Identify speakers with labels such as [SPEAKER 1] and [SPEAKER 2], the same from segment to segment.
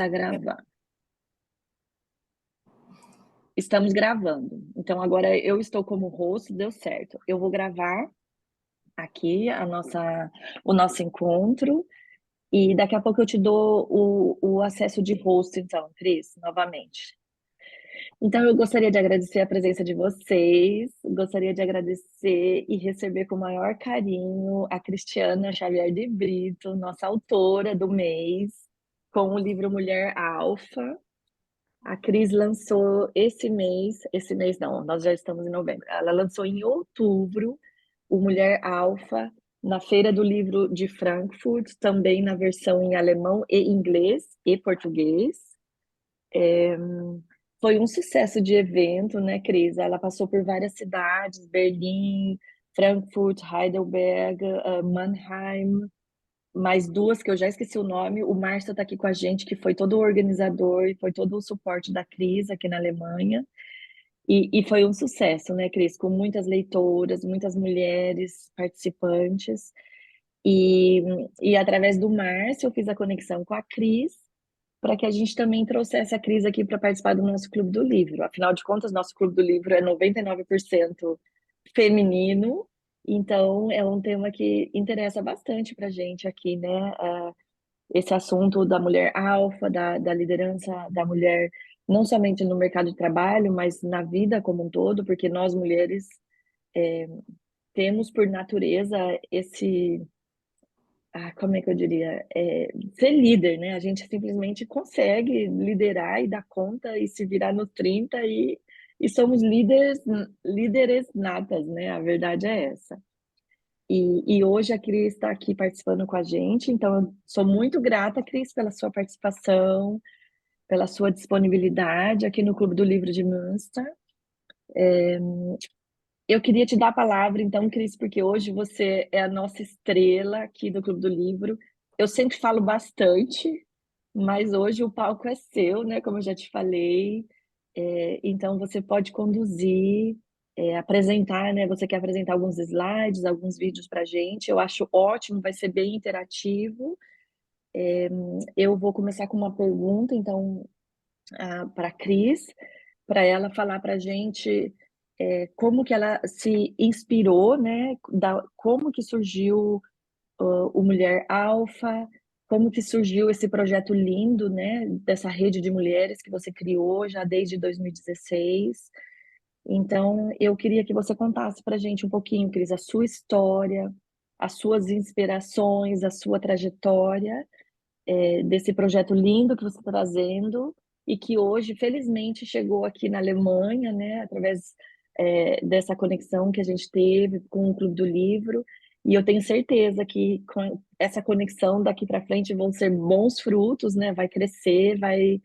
[SPEAKER 1] Tá gravando. Estamos gravando. Então agora eu estou como host, deu certo. Eu vou gravar aqui o nosso encontro e daqui a pouco eu te dou o acesso de host, então, Cris, novamente. Então eu gostaria de agradecer a presença de vocês, gostaria de agradecer e receber com o maior carinho a Cristiana Xavier de Brito, nossa autora do mês, com o livro Mulher Alfa. A Cris lançou esse mês não, nós já estamos em novembro. Ela lançou em outubro o Mulher Alfa na Feira do Livro de Frankfurt, também na versão em alemão e inglês e português. Foi um sucesso de evento, né, Cris? Ela passou por várias cidades, Berlim, Frankfurt, Heidelberg, Mannheim, mais duas que eu já esqueci o nome. O Márcio está aqui com a gente, que foi todo o organizador e foi todo o suporte da Cris aqui na Alemanha. E foi um sucesso, né, Cris? Com muitas leitoras, muitas mulheres participantes. E, e através do Márcio, eu fiz a conexão com a Cris, para que a gente também trouxesse a Cris aqui para participar do nosso Clube do Livro. Afinal de contas, nosso Clube do Livro é 99% feminino, então é um tema que interessa bastante para a gente aqui, né? Esse assunto da mulher alfa, da liderança da mulher, não somente no mercado de trabalho, mas na vida como um todo, porque nós mulheres temos por natureza como é que eu diria, ser líder, né? A gente simplesmente consegue liderar e dar conta e se virar no 30 e somos líderes natas, né? A verdade é essa. E hoje a Cris está aqui participando com a gente, então eu sou muito grata, Cris, pela sua participação, pela sua disponibilidade aqui no Clube do Livro de Münster. Eu queria te dar a palavra, então, Cris, porque hoje você é a nossa estrela aqui do Clube do Livro. Eu sempre falo bastante, mas hoje o palco é seu, né? Como eu já te falei. Então você pode conduzir, apresentar, né? Você quer apresentar alguns slides, alguns vídeos para a gente. Eu acho ótimo, vai ser bem interativo. Eu vou começar com uma pergunta, então, para a Cris, para ela falar para a gente como que ela se inspirou, né? Como que surgiu o Mulher Alfa, como que surgiu esse projeto lindo, né, dessa rede de mulheres que você criou já desde 2016. Então, eu queria que você contasse para a gente um pouquinho, Cris, a sua história, as suas inspirações, a sua trajetória, desse projeto lindo que você está trazendo e que hoje, felizmente, chegou aqui na Alemanha, né, através dessa conexão que a gente teve com o Clube do Livro. E eu tenho certeza que com essa conexão daqui para frente vão ser bons frutos, né? Vai crescer, vai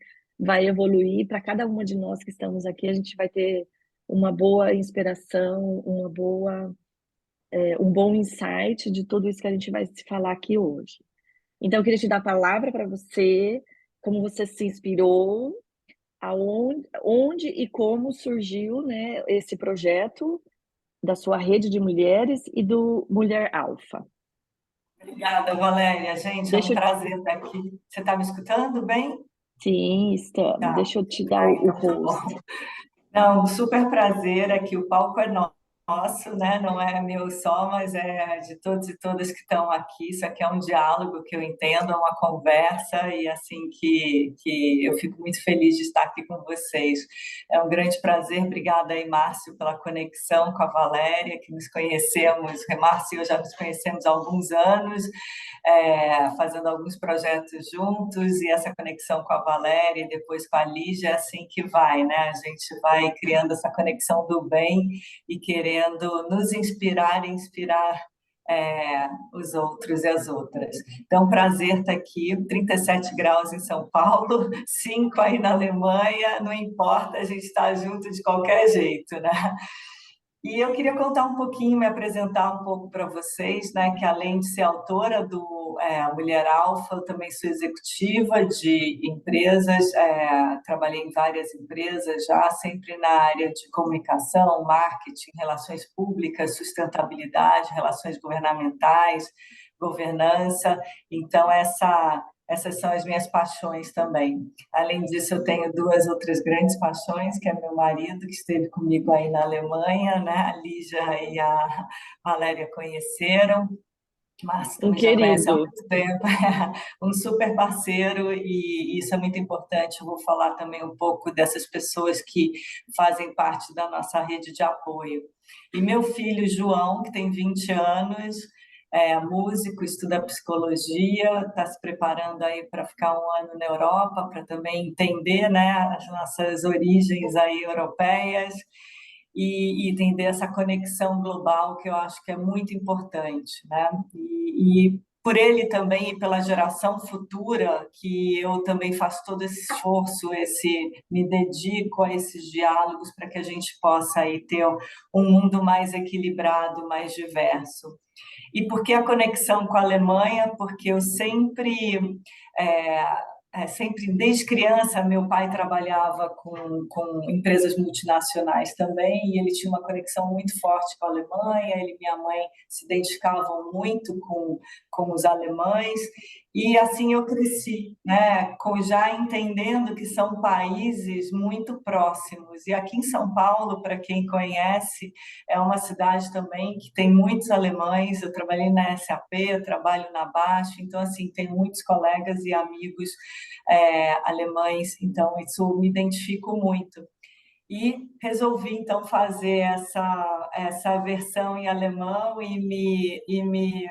[SPEAKER 1] evoluir. Para cada uma de nós que estamos aqui, a gente vai ter uma boa inspiração, um bom insight de tudo isso que a gente vai se falar aqui hoje. Então, eu queria te dar a palavra para você, como você se inspirou, onde e como surgiu, né, esse projeto da sua rede de mulheres e do Mulher Alfa.
[SPEAKER 2] Obrigada, Valéria. Gente, é um
[SPEAKER 1] Deixa eu...
[SPEAKER 2] prazer estar aqui. Você está me escutando bem?
[SPEAKER 1] Sim, estamos.
[SPEAKER 2] Tá.
[SPEAKER 1] Deixa eu te dar o
[SPEAKER 2] Então tá bom.
[SPEAKER 1] host.
[SPEAKER 2] Não, um super prazer aqui. O palco é nosso, né? Não é meu só, mas é de todos e todas que estão aqui. Isso aqui é um diálogo que eu entendo, é uma conversa e assim que eu fico muito feliz de estar aqui com vocês. É um grande prazer. Obrigada aí, Márcio, pela conexão com a Valéria, que nos conhecemos. Márcio e eu já nos conhecemos há alguns anos, fazendo alguns projetos juntos, e essa conexão com a Valéria e depois com a Lígia é assim que vai, né? A gente vai criando essa conexão do bem e querendo nos inspirar e inspirar os outros e as outras. Então, prazer estar aqui, 37 graus em São Paulo, 5 aí na Alemanha, não importa, a gente está junto de qualquer jeito, né? E eu queria contar um pouquinho, me apresentar um pouco para vocês, né, que além de ser autora do Mulher Alfa, eu também sou executiva de empresas, trabalhei em várias empresas já, sempre na área de comunicação, marketing, relações públicas, sustentabilidade, relações governamentais, governança. Então, essa essas são as minhas paixões também. Além disso, eu tenho duas outras grandes paixões, que é meu marido, que esteve comigo aí na Alemanha, né? A Lígia e a Valéria conheceram. Márcio
[SPEAKER 1] Um
[SPEAKER 2] também já conhece há
[SPEAKER 1] querido.
[SPEAKER 2] muito tempo, um super parceiro, e isso é muito importante. Eu vou falar também um pouco dessas pessoas que fazem parte da nossa rede de apoio. E meu filho, João, que tem 20 anos, é músico, estuda psicologia, está se preparando aí para ficar um ano na Europa, para também entender, né, as nossas origens aí europeias e entender essa conexão global que eu acho que é muito importante, né? E por ele também e pela geração futura, que eu também faço todo esse esforço, me dedico a esses diálogos para que a gente possa aí ter um mundo mais equilibrado, mais diverso. E por que a conexão com a Alemanha? Porque eu é, sempre desde criança, meu pai trabalhava com empresas multinacionais também, e ele tinha uma conexão muito forte com a Alemanha, ele e minha mãe se identificavam muito com os alemães, e assim eu cresci, né, já entendendo que são países muito próximos. E aqui em São Paulo, para quem conhece, é uma cidade também que tem muitos alemães. Eu trabalhei na SAP, eu trabalho na Baixa, então assim tem muitos colegas e amigos alemães, então isso me identifico muito. E resolvi então fazer essa versão em alemão e me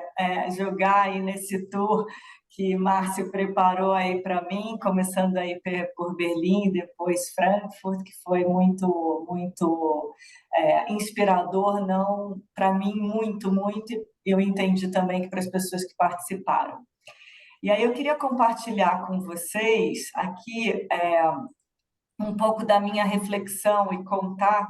[SPEAKER 2] jogar aí nesse tour que Márcio preparou aí para mim, começando aí por Berlim, depois Frankfurt, que foi muito inspirador, não para mim muito. Eu entendi também que para as pessoas que participaram. E aí eu queria compartilhar com vocês aqui um pouco da minha reflexão e contar.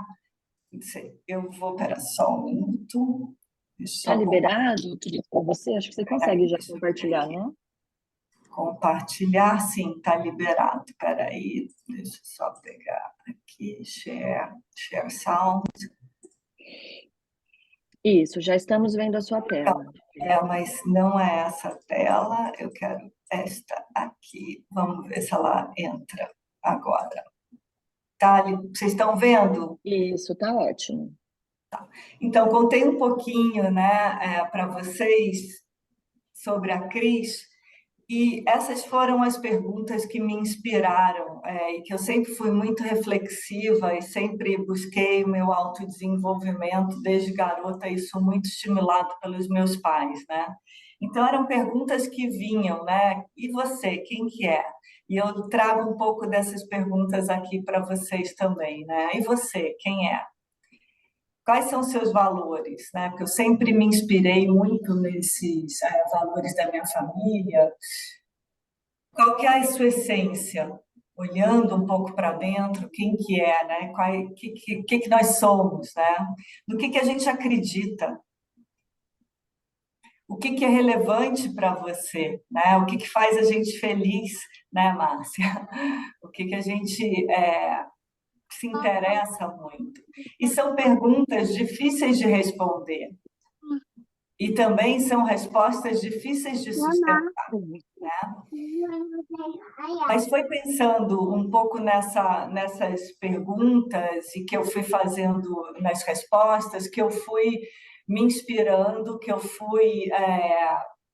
[SPEAKER 2] Não sei, eu vou, espera só um minuto, deixa
[SPEAKER 1] Tá
[SPEAKER 2] eu
[SPEAKER 1] liberado, querido, para você? Acho que você consegue já compartilhar, né?
[SPEAKER 2] compartilhar, sim, está liberado. Espera aí, deixa eu só pegar aqui, share sound.
[SPEAKER 1] Isso, já estamos vendo a sua tela.
[SPEAKER 2] Mas não é essa tela, eu quero esta aqui. Vamos ver se ela entra agora. Tá, vocês estão vendo?
[SPEAKER 1] Isso, tá ótimo.
[SPEAKER 2] Então, contei um pouquinho, né, para vocês sobre a Cris, e essas foram as perguntas que me inspiraram, e que eu sempre fui muito reflexiva e sempre busquei o meu autodesenvolvimento desde garota, isso muito estimulado pelos meus pais, né? Então, eram perguntas que vinham, né? E você, quem que é? E eu trago um pouco dessas perguntas aqui para vocês também, né? E você, quem é? Quais são os seus valores, né? Porque eu sempre me inspirei muito nesses valores da minha família. Qual que é a sua essência? Olhando um pouco para dentro, quem que é, né? Que nós somos, né? No que a gente acredita? O que é relevante para você, né? O que faz a gente feliz, né, Márcia? O que a gente se interessa muito. E são perguntas difíceis de responder. E também são respostas difíceis de sustentar. Mas foi pensando um pouco nessas perguntas e que eu fui fazendo nas respostas, que eu fui me inspirando, que eu fui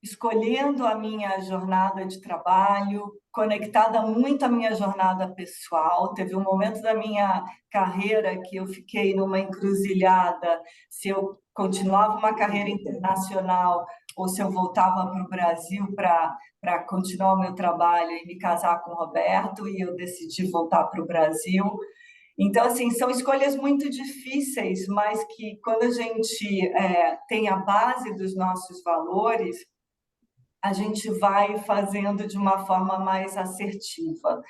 [SPEAKER 2] escolhendo a minha jornada de trabalho, conectada muito à minha jornada pessoal. Teve um momento da minha carreira que eu fiquei numa encruzilhada, se eu continuava uma carreira internacional ou se eu voltava para o Brasil para continuar o meu trabalho e me casar com o Roberto, e eu decidi voltar para o Brasil. Então, assim, são escolhas muito difíceis, mas que quando a gente tem a base dos nossos valores, a gente vai fazendo de uma forma mais assertiva.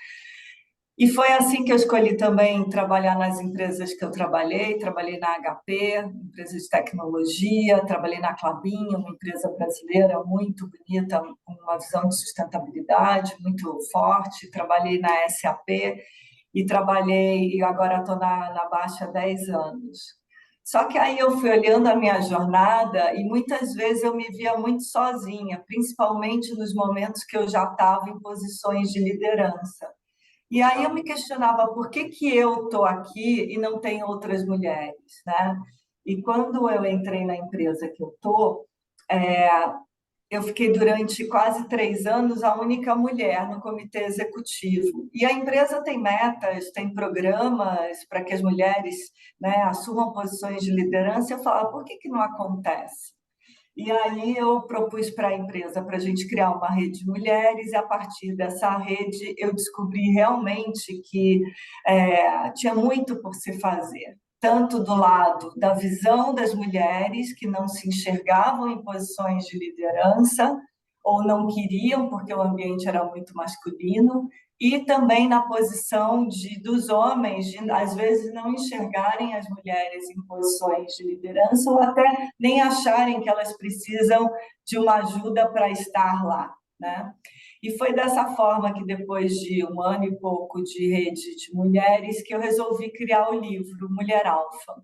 [SPEAKER 2] E foi assim que eu escolhi também trabalhar nas empresas que eu trabalhei na HP, empresa de tecnologia, trabalhei na Klabin, uma empresa brasileira muito bonita, com uma visão de sustentabilidade muito forte, trabalhei na SAP e agora estou na Baixa há 10 anos. Só que aí eu fui olhando a minha jornada e muitas vezes eu me via muito sozinha, principalmente nos momentos que eu já estava em posições de liderança. E aí eu me questionava por que que eu estou aqui e não tem outras mulheres, né? E quando eu entrei na empresa que eu estou, eu fiquei durante quase 3 anos a única mulher no comitê executivo. E a empresa tem metas, tem programas para que as mulheres, né, assumam posições de liderança. Eu falava, por que que não acontece? E aí eu propus para a empresa para a gente criar uma rede de mulheres, e a partir dessa rede eu descobri realmente que tinha muito por se fazer, tanto do lado da visão das mulheres que não se enxergavam em posições de liderança ou não queriam porque o ambiente era muito masculino, e também na posição dos homens, de às vezes não enxergarem as mulheres em posições de liderança ou até nem acharem que elas precisam de uma ajuda para estar lá, né? E foi dessa forma que, depois de 1 ano e pouco de rede de mulheres, que eu resolvi criar o livro Mulher Alfa.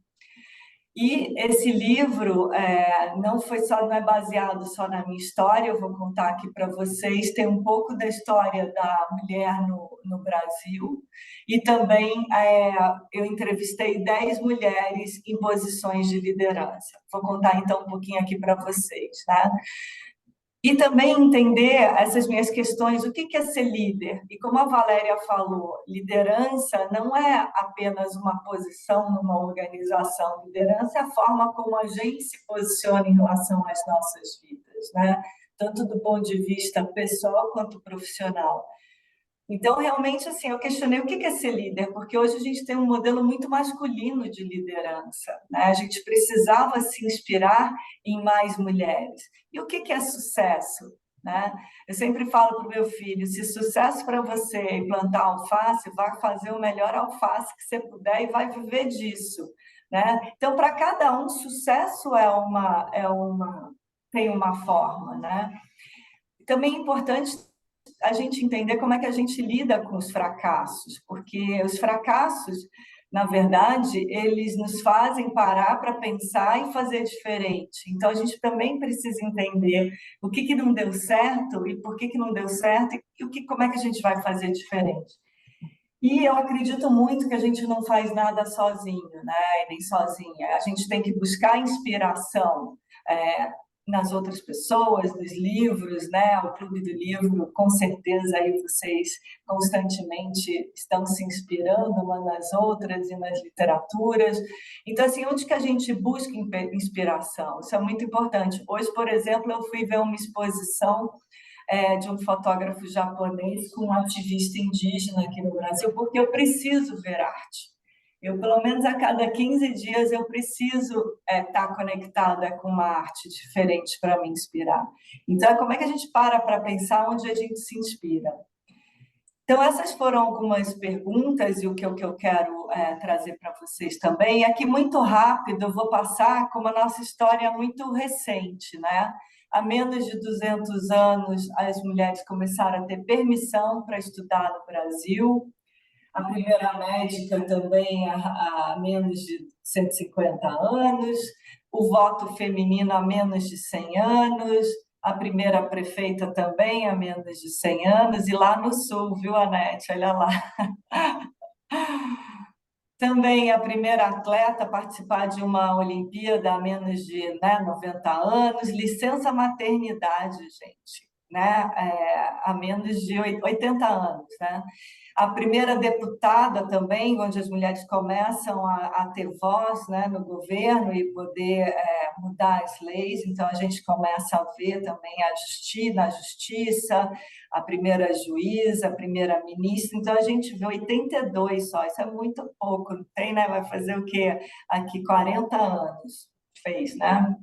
[SPEAKER 2] E esse livro não é baseado só na minha história, eu vou contar aqui para vocês, tem um pouco da história da mulher no Brasil, e também eu entrevistei 10 mulheres em posições de liderança. Vou contar então um pouquinho aqui para vocês, né? E também entender essas minhas questões, o que é ser líder? E como a Valéria falou, liderança não é apenas uma posição numa organização, liderança é a forma como a gente se posiciona em relação às nossas vidas, né? Tanto do ponto de vista pessoal quanto profissional. Então, realmente, assim, eu questionei o que é ser líder, porque hoje a gente tem um modelo muito masculino de liderança, né? A gente precisava se inspirar em mais mulheres. E o que é sucesso, né? Eu sempre falo para o meu filho, se sucesso para você é plantar alface, vai fazer o melhor alface que você puder e vai viver disso, né? Então, para cada um, sucesso tem uma forma, né? Também é importante a gente entender como é que a gente lida com os fracassos, porque os fracassos, na verdade, eles nos fazem parar para pensar e fazer diferente. Então, a gente também precisa entender o que não deu certo e por que não deu certo e como é que a gente vai fazer diferente. E eu acredito muito que a gente não faz nada sozinho, né? E nem sozinha. A gente tem que buscar inspiração nas outras pessoas, nos livros, né? O Clube do Livro, com certeza, aí vocês constantemente estão se inspirando uma nas outras e nas literaturas. Então, assim, onde que a gente busca inspiração? Isso é muito importante. Hoje, por exemplo, eu fui ver uma exposição de um fotógrafo japonês com um ativista indígena aqui no Brasil, porque eu preciso ver arte. Eu, pelo menos a cada 15 dias, eu preciso estar conectada com uma arte diferente para me inspirar. Então, como é que a gente para pensar onde a gente se inspira? Então, essas foram algumas perguntas e o que eu quero trazer para vocês também. Aqui, muito rápido, eu vou passar como a nossa história é muito recente, né? Há menos de 200 anos, as mulheres começaram a ter permissão para estudar no Brasil. A primeira médica também há menos de 150 anos. O voto feminino há menos de 100 anos. A primeira prefeita também há menos de 100 anos. E lá no Sul, viu, Anete? Olha lá. Também a primeira atleta a participar de uma Olimpíada há menos de 90 anos. Licença maternidade, gente, né? Há menos de 80 anos, né? A primeira deputada também, onde as mulheres começam a ter voz, né, no governo e poder mudar as leis. Então, a gente começa a ver também na justiça, a primeira juíza, a primeira ministra. Então, a gente vê 82 só, isso é muito pouco, não tem, né? Vai fazer o quê? Aqui 40 anos fez, né?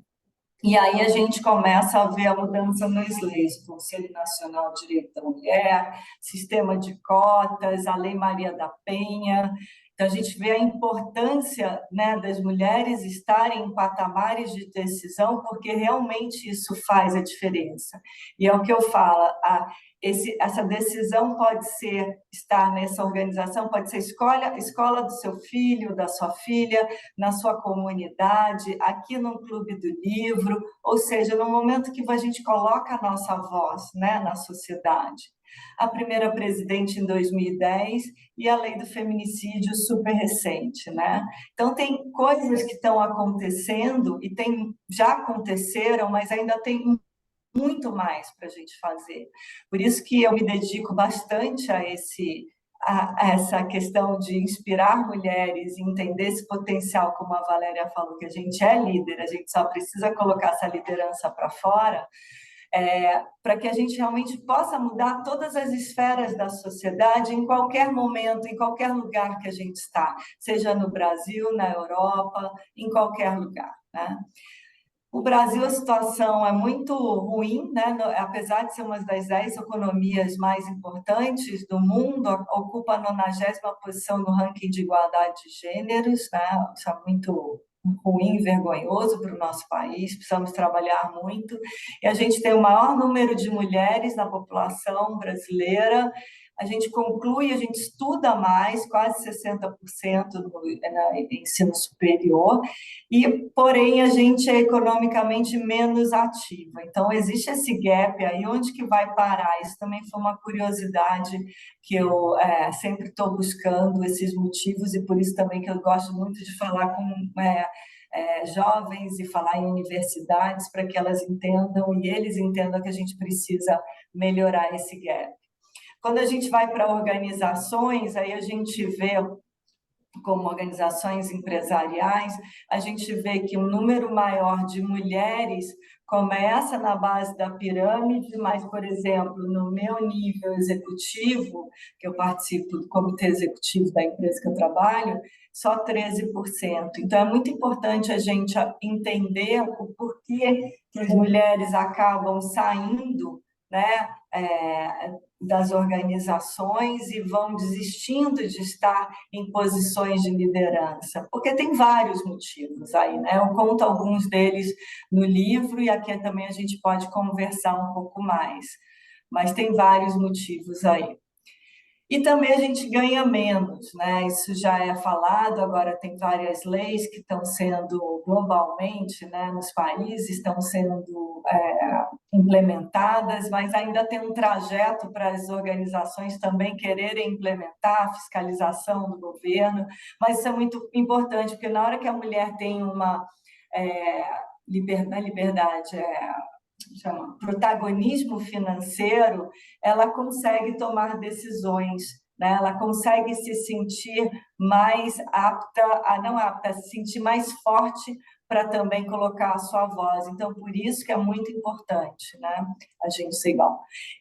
[SPEAKER 2] E aí a gente começa a ver a mudança nas leis, Conselho Nacional de Direito da Mulher, sistema de cotas, a Lei Maria da Penha. Então, a gente vê a importância, né, das mulheres estarem em patamares de decisão, porque realmente isso faz a diferença. E é o que eu falo, essa decisão pode ser estar nessa organização, pode ser escola do seu filho, da sua filha, na sua comunidade, aqui no Clube do Livro, ou seja, no momento que a gente coloca a nossa voz, né, na sociedade. A primeira presidente em 2010 e a lei do feminicídio super recente, né? Então tem coisas que estão acontecendo e já aconteceram, mas ainda tem muito mais para a gente fazer. Por isso que eu me dedico bastante a essa questão de inspirar mulheres e entender esse potencial, como a Valéria falou, que a gente é líder, a gente só precisa colocar essa liderança para fora, para que a gente realmente possa mudar todas as esferas da sociedade em qualquer momento, em qualquer lugar que a gente está, seja no Brasil, na Europa, em qualquer lugar, né? O Brasil, a situação é muito ruim, né? Apesar de ser uma das 10 economias mais importantes do mundo, ocupa a 90ª posição no ranking de igualdade de gêneros, né? Isso é muito ruim, vergonhoso para o nosso país, precisamos trabalhar muito. E a gente tem o maior número de mulheres na população brasileira. A gente conclui, a gente estuda mais, quase 60% no ensino superior, porém a gente é economicamente menos ativa. Então existe esse gap aí, onde que vai parar? Isso também foi uma curiosidade que eu sempre estou buscando esses motivos, e por isso também que eu gosto muito de falar com jovens e falar em universidades, para que elas entendam e eles entendam que a gente precisa melhorar esse gap. Quando a gente vai para organizações, aí a gente vê, como organizações empresariais, a gente vê que um número maior de mulheres começa na base da pirâmide, mas, por exemplo, no meu nível executivo, que eu participo do comitê executivo da empresa que eu trabalho, só 13%. Então, é muito importante a gente entender o porquê que as mulheres acabam saindo, né, das organizações e vão desistindo de estar em posições de liderança, porque tem vários motivos aí, né? Eu conto alguns deles no livro e aqui também a gente pode conversar um pouco mais, mas tem vários motivos aí. E também a gente ganha menos, né? Isso já é falado, agora tem várias leis que estão sendo globalmente, né, nos países, estão sendo implementadas, mas ainda tem um trajeto para as organizações também quererem implementar a fiscalização do governo, mas isso é muito importante, porque na hora que a mulher tem uma liberdade, chama protagonismo financeiro, ela consegue tomar decisões, né? Ela consegue se sentir mais apta, não apta, se sentir mais forte para também colocar a sua voz. Então, por isso que é muito importante, né, a gente ser igual.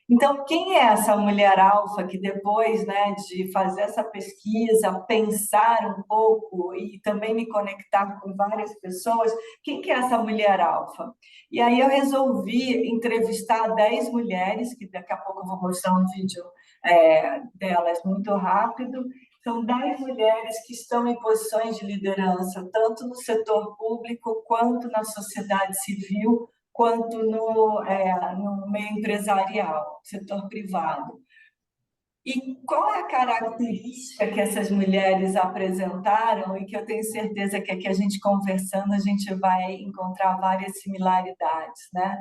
[SPEAKER 2] Então, quem é essa mulher alfa que depois, né, de fazer essa pesquisa, pensar um pouco e também me conectar com várias pessoas, quem que é essa mulher alfa? E aí eu resolvi entrevistar 10 mulheres, que daqui a pouco eu vou mostrar um vídeo delas muito rápido. São 10 mulheres que estão em posições de liderança, tanto no setor público, quanto na sociedade civil, quanto no meio empresarial, setor privado. E qual é a característica que essas mulheres apresentaram e que eu tenho certeza que aqui a gente conversando, a gente vai encontrar várias similaridades, né?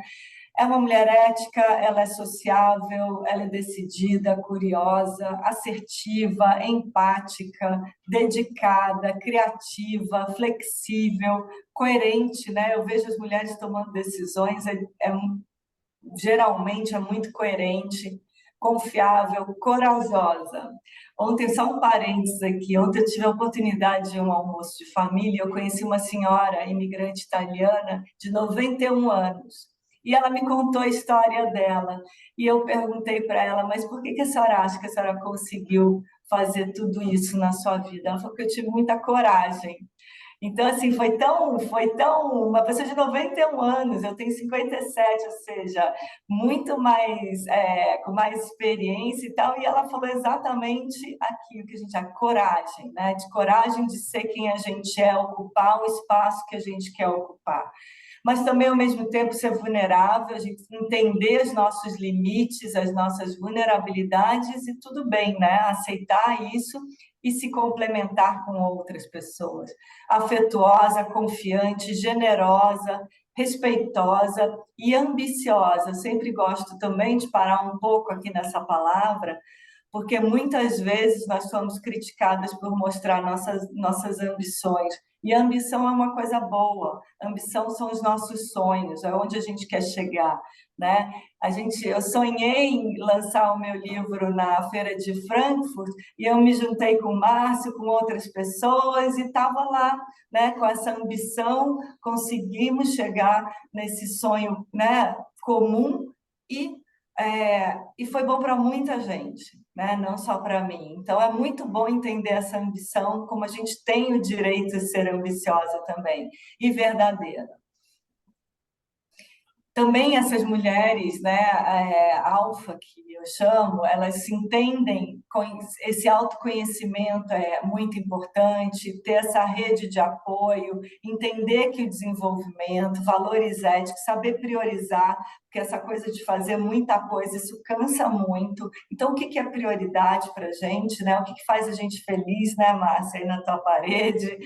[SPEAKER 2] É uma mulher ética, ela é sociável, ela é decidida, curiosa, assertiva, empática, dedicada, criativa, flexível, coerente, né? Eu vejo as mulheres tomando decisões, geralmente é muito coerente, confiável, corajosa. Ontem, só um parênteses aqui, ontem eu tive a oportunidade de um almoço de família, eu conheci uma senhora imigrante italiana de 91 anos, e ela me contou a história dela, e eu perguntei para ela, mas por que a senhora acha que a senhora conseguiu fazer tudo isso na sua vida? Ela falou que eu tive muita coragem. Então, assim, foi tão, uma pessoa de 91 anos, eu tenho 57, ou seja, muito mais, com mais experiência e tal, e ela falou exatamente aquilo que a gente, a coragem, né? De coragem de ser quem a gente é, ocupar o espaço que a gente quer ocupar. Mas também, ao mesmo tempo, ser vulnerável, a gente entender os nossos limites, as nossas vulnerabilidades e tudo bem, né? Aceitar isso e se complementar com outras pessoas. Afetuosa, confiante, generosa, respeitosa e ambiciosa. Eu sempre gosto também de parar um pouco aqui nessa palavra, porque muitas vezes nós somos criticadas por mostrar nossas ambições. E a ambição é uma coisa boa. A ambição são os nossos sonhos, é onde a gente quer chegar, né? Eu sonhei em lançar o meu livro na Feira de Frankfurt e eu me juntei com o Márcio, com outras pessoas e estava lá, né? Com essa ambição, conseguimos chegar nesse sonho, né? Comum e e foi bom para muita gente, né? Não só para mim. Então, é muito bom entender essa ambição, como a gente tem o direito de ser ambiciosa também, e verdadeira. Também essas mulheres, né, alfa, que eu chamo, elas se entendem, esse autoconhecimento é muito importante, ter essa rede de apoio, entender que o desenvolvimento, valores éticos, saber priorizar, porque essa coisa de fazer muita coisa, isso cansa muito. Então, o que é prioridade para a gente, né? O que faz a gente feliz, né, Márcia, aí na tua parede?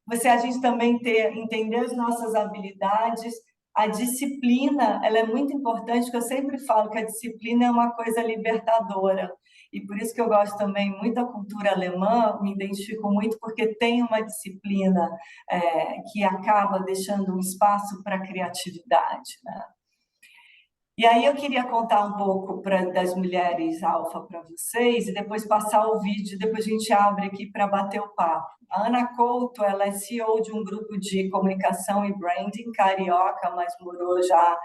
[SPEAKER 2] A gente também entender as nossas habilidades. A disciplina, ela é muito importante, porque eu sempre falo que a disciplina é uma coisa libertadora. E por isso que eu gosto também muito da cultura alemã, me identifico muito porque tem uma disciplina que acaba deixando um espaço para a criatividade, né? E aí eu queria contar um pouco das mulheres alfa para vocês e depois passar o vídeo, depois a gente abre aqui para bater o papo. A Ana Couto, ela é CEO de um grupo de comunicação e branding carioca, mas morou já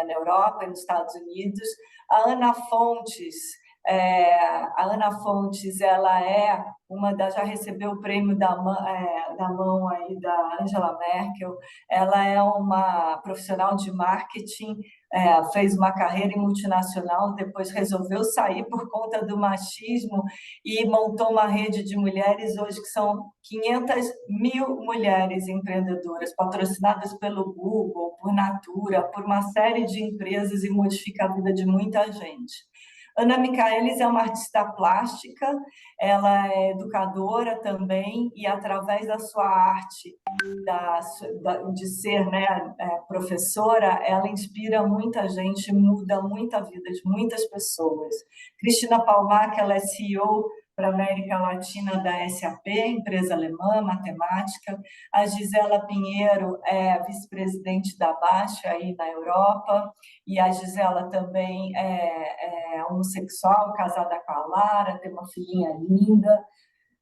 [SPEAKER 2] na Europa e nos Estados Unidos. A Ana Fontes, ela é já recebeu o prêmio da mão aí da Angela Merkel. Ela é uma profissional de marketing, fez uma carreira em multinacional, depois resolveu sair por conta do machismo e montou uma rede de mulheres hoje que são 500 mil mulheres empreendedoras, patrocinadas pelo Google, por Natura, por uma série de empresas e modifica a vida de muita gente. Ana Michaelis é uma artista plástica, ela é educadora também e através da sua arte de ser, né, professora, ela inspira muita gente, muda muita vida de muitas pessoas. Cristina Palmac, ela é CEO para a América Latina da SAP, empresa alemã, matemática. A Gisela Pinheiro é vice-presidente da Baixa aí na Europa, e a Gisela também é homossexual, casada com a Lara, tem uma filhinha linda.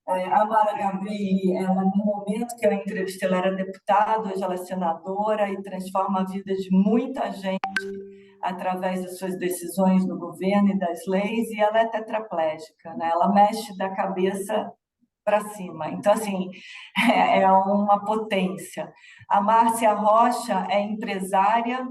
[SPEAKER 2] A Mara Gabrilli, ela, no momento que eu entrevistei, ela era deputada, hoje ela é senadora e transforma a vida de muita gente através das suas decisões no governo e das leis, e ela é tetraplégica, né? Ela mexe da cabeça para cima. Então, assim, é uma potência. A Márcia Rocha é empresária,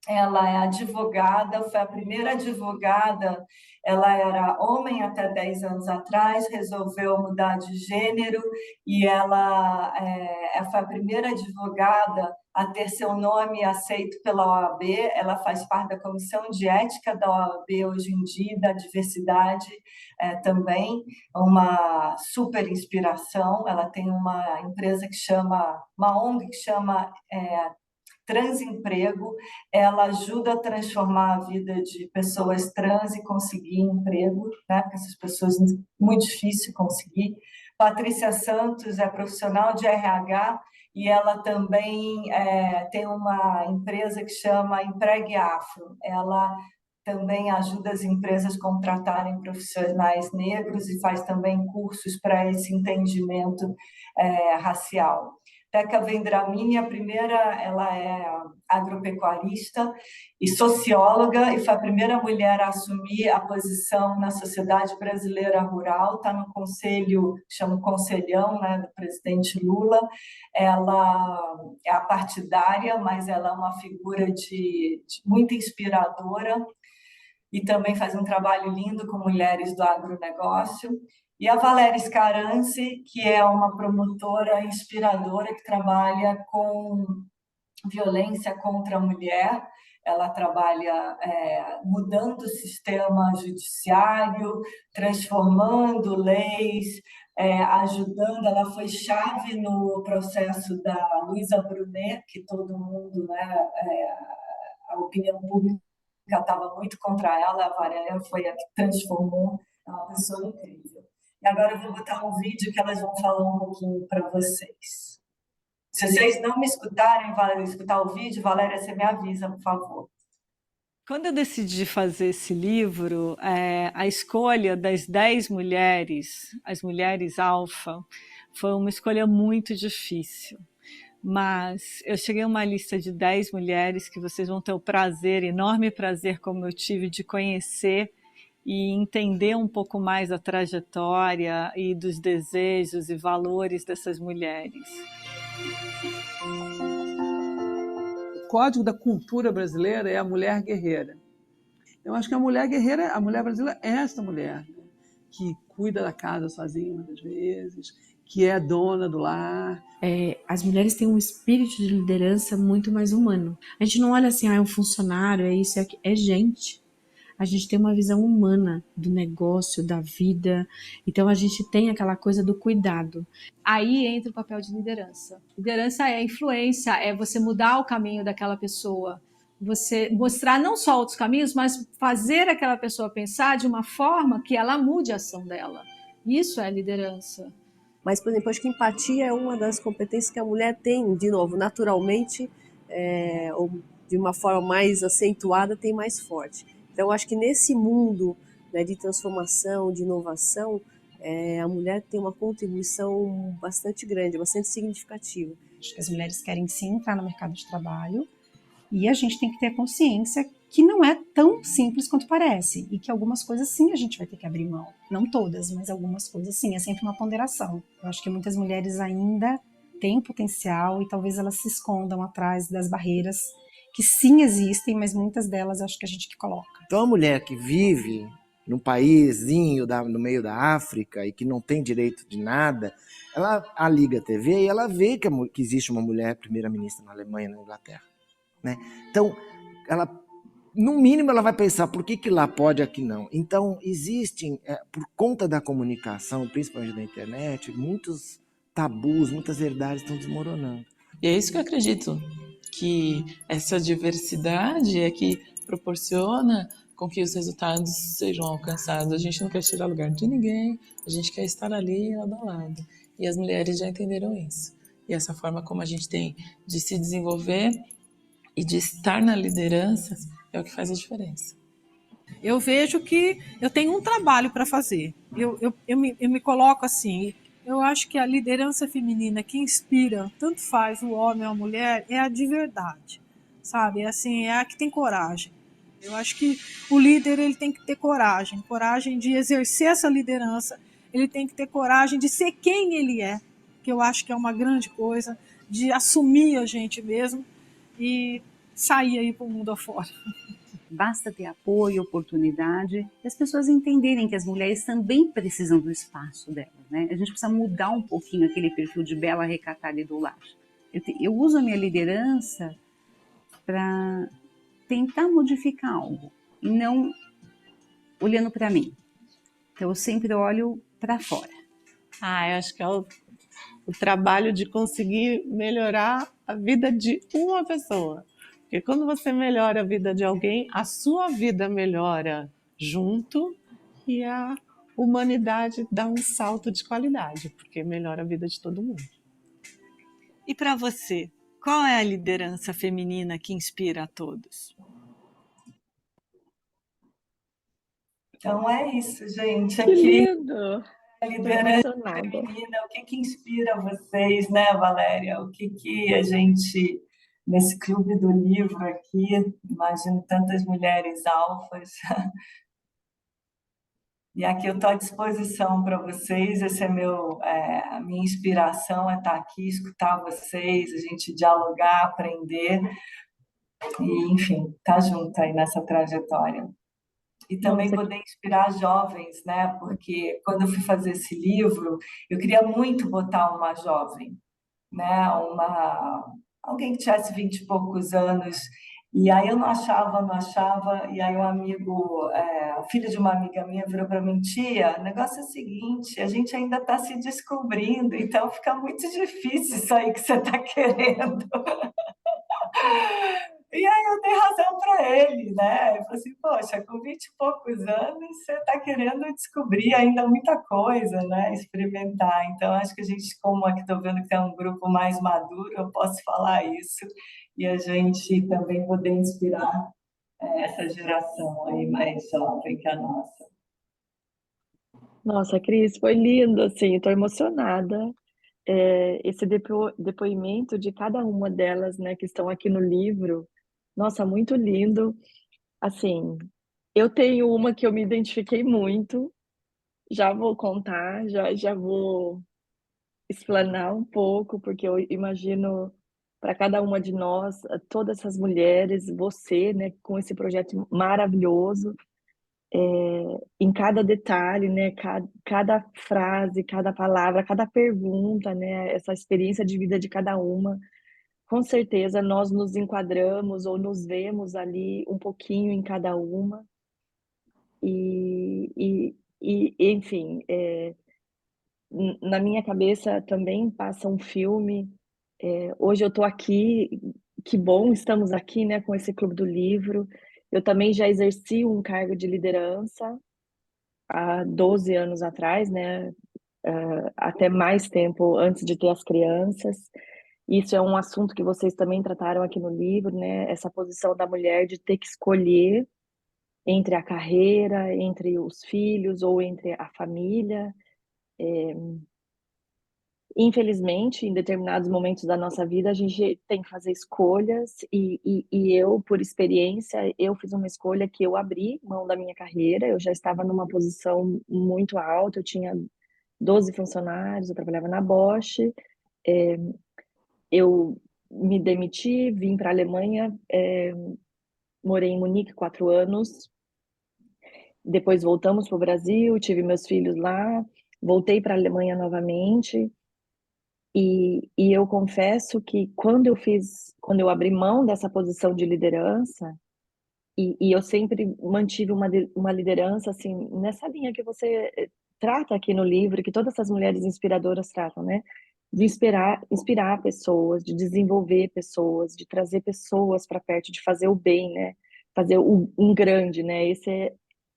[SPEAKER 2] ela é advogada, foi a primeira advogada, ela era homem até 10 anos atrás, resolveu mudar de gênero e ela foi a primeira advogada a ter seu nome aceito pela OAB, ela faz parte da comissão de ética da OAB hoje em dia, da diversidade também, uma super inspiração. Ela tem uma empresa uma ONG que chama Transemprego, ela ajuda a transformar a vida de pessoas trans e conseguir emprego, né? Porque essas pessoas é muito difícil conseguir. Patrícia Santos é profissional de RH e ela também tem uma empresa que chama Empregue Afro. Ela também ajuda as empresas a contratarem profissionais negros e faz também cursos para esse entendimento racial. Teca Vendramini, a primeira, ela é agropecuarista e socióloga, e foi a primeira mulher a assumir a posição na Sociedade Brasileira Rural, está no conselho, chama Conselhão, né, do presidente Lula. Ela é apartidária, mas ela é uma figura de muito inspiradora, e também faz um trabalho lindo com mulheres do agronegócio. E a Valéria Scaranci, que é uma promotora inspiradora que trabalha com violência contra a mulher. Ela trabalha mudando o sistema judiciário, transformando leis, ajudando. Ela foi chave no processo da Luísa Brunet, que todo mundo, né, a opinião pública estava muito contra ela. A Valéria foi a que transformou. É uma pessoa incrível. E agora eu vou botar um vídeo que elas vão falar um pouquinho para vocês. Se vocês não me escutarem, escutar o vídeo, Valéria, você me avisa, por favor.
[SPEAKER 3] Quando eu decidi fazer esse livro, a escolha das 10 mulheres, as mulheres alfa, foi uma escolha muito difícil. Mas eu cheguei a uma lista de 10 mulheres que vocês vão ter o prazer, enorme prazer, como eu tive, de conhecer e entender um pouco mais a trajetória e dos desejos e valores dessas mulheres.
[SPEAKER 4] O código da cultura brasileira é a mulher guerreira. Eu acho que a mulher guerreira, a mulher brasileira é essa mulher, né? Que cuida da casa sozinha muitas vezes, que é dona do lar.
[SPEAKER 5] As mulheres têm um espírito de liderança muito mais humano. A gente não olha assim, é um funcionário, é isso, é gente. A gente tem uma visão humana do negócio, da vida. Então a gente tem aquela coisa do cuidado.
[SPEAKER 6] Aí entra o papel de liderança. Liderança é influência, é você mudar o caminho daquela pessoa. Você mostrar não só outros caminhos, mas fazer aquela pessoa pensar de uma forma que ela mude a ação dela. Isso é liderança.
[SPEAKER 7] Mas, por exemplo, acho que empatia é uma das competências que a mulher tem, de novo, naturalmente, ou de uma forma mais acentuada, tem mais forte. Então, acho que nesse mundo, né, de transformação, de inovação, a mulher tem uma contribuição bastante grande, bastante significativa.
[SPEAKER 8] Acho que as mulheres querem sim entrar no mercado de trabalho e a gente tem que ter consciência que não é tão simples quanto parece e que algumas coisas sim a gente vai ter que abrir mão. Não todas, mas algumas coisas sim, é sempre uma ponderação. Eu acho que muitas mulheres ainda têm potencial e talvez elas se escondam atrás das barreiras que sim existem, mas muitas delas acho que a gente que coloca.
[SPEAKER 9] Então a mulher que vive num paísinho no meio da África e que não tem direito de nada, ela liga a TV e ela vê que existe uma mulher primeira-ministra na Alemanha e na Inglaterra, né? Então, no mínimo ela vai pensar por que lá pode, aqui não. Então existem, por conta da comunicação, principalmente da internet, muitos tabus, muitas verdades estão desmoronando.
[SPEAKER 10] E é isso que eu acredito, que essa diversidade é que proporciona com que os resultados sejam alcançados. A gente não quer tirar lugar de ninguém, a gente quer estar ali lado a lado. E as mulheres já entenderam isso. E essa forma como a gente tem de se desenvolver e de estar na liderança é o que faz a diferença.
[SPEAKER 11] Eu vejo que eu tenho um trabalho para fazer. Eu me coloco assim, eu acho que a liderança feminina que inspira, tanto faz o homem ou a mulher, é a de verdade, sabe? É a que tem coragem. Eu acho que o líder ele tem que ter coragem de exercer essa liderança, ele tem que ter coragem de ser quem ele é, que eu acho que é uma grande coisa, de assumir a gente mesmo e sair aí para o mundo afora.
[SPEAKER 12] Basta ter apoio, oportunidade, e as pessoas entenderem que as mulheres também precisam do espaço delas, né? A gente precisa mudar um pouquinho aquele perfil de bela, recatada e do lar. Eu uso a minha liderança para tentar modificar algo, e não olhando para mim. Então eu sempre olho para fora.
[SPEAKER 13] Eu acho que é o trabalho de conseguir melhorar a vida de uma pessoa. Porque quando você melhora a vida de alguém, a sua vida melhora junto e a humanidade dá um salto de qualidade, porque melhora a vida de todo mundo.
[SPEAKER 3] E para você, qual é a liderança feminina que inspira a todos?
[SPEAKER 2] Então é isso, gente.
[SPEAKER 1] Que lindo!
[SPEAKER 2] A
[SPEAKER 1] Estou
[SPEAKER 2] liderança
[SPEAKER 1] emocionada.
[SPEAKER 2] feminina, o que que inspira vocês, né, Valéria? O que que a gente, nesse clube do livro aqui, imagino tantas mulheres alfas, e aqui eu estou à disposição para vocês, esse é a minha inspiração é estar aqui, escutar vocês, a gente dialogar, aprender, e, enfim, estar junto aí nessa trajetória. E também
[SPEAKER 1] Nossa,
[SPEAKER 2] poder inspirar jovens, né? Porque quando eu fui fazer esse livro, eu queria muito botar uma jovem, né? Alguém que tivesse 20 e poucos anos. E aí eu não achava, não achava. E aí um amigo, filho de uma amiga minha, virou para mim: tia, o negócio é o seguinte, a gente ainda está se descobrindo, então fica muito difícil isso aí que você está querendo. E aí eu dei razão para ele, né? Eu falei assim, poxa, com 20 e poucos anos, você está querendo descobrir ainda muita coisa, né? Experimentar. Então, acho que a gente, como aqui estou vendo que tem um grupo mais maduro, eu posso falar isso e a gente também poder inspirar essa geração aí mais jovem que a nossa.
[SPEAKER 1] nossa, Cris, foi lindo, assim, estou emocionada. Esse depoimento de cada uma delas, né, que estão aqui no livro, nossa, muito lindo. Assim, eu tenho uma que eu me identifiquei muito, já vou contar, já vou explanar um pouco, porque eu imagino para cada uma de nós, todas essas mulheres, você, né, com esse projeto maravilhoso, em cada detalhe, né, cada frase, cada palavra, cada pergunta, né, essa experiência de vida de cada uma, com certeza nós nos enquadramos ou nos vemos ali um pouquinho em cada uma. Enfim, na minha cabeça também passa um filme. Hoje eu estou aqui, que bom, estamos aqui, né, com esse Clube do Livro. Eu também já exerci um cargo de liderança há 12 anos atrás, né, até mais tempo antes de ter as crianças. Isso é um assunto que vocês também trataram aqui no livro, né, essa posição da mulher de ter que escolher entre a carreira, entre os filhos ou entre a família. Infelizmente, em determinados momentos da nossa vida, a gente tem que fazer escolhas e eu, por experiência, eu fiz uma escolha que eu abri mão da minha carreira, eu já estava numa posição muito alta, eu tinha 12 funcionários, eu trabalhava na Bosch, eu me demiti, vim para a Alemanha, morei em Munique 4 anos, depois voltamos para o Brasil, tive meus filhos lá, voltei para a Alemanha novamente. E eu confesso que quando eu abri mão dessa posição de liderança, e eu sempre mantive uma liderança assim, nessa linha que você trata aqui no livro, que todas essas mulheres inspiradoras tratam, né? De inspirar pessoas, de desenvolver pessoas, de trazer pessoas para perto, de fazer o bem, né? Fazer um grande, né?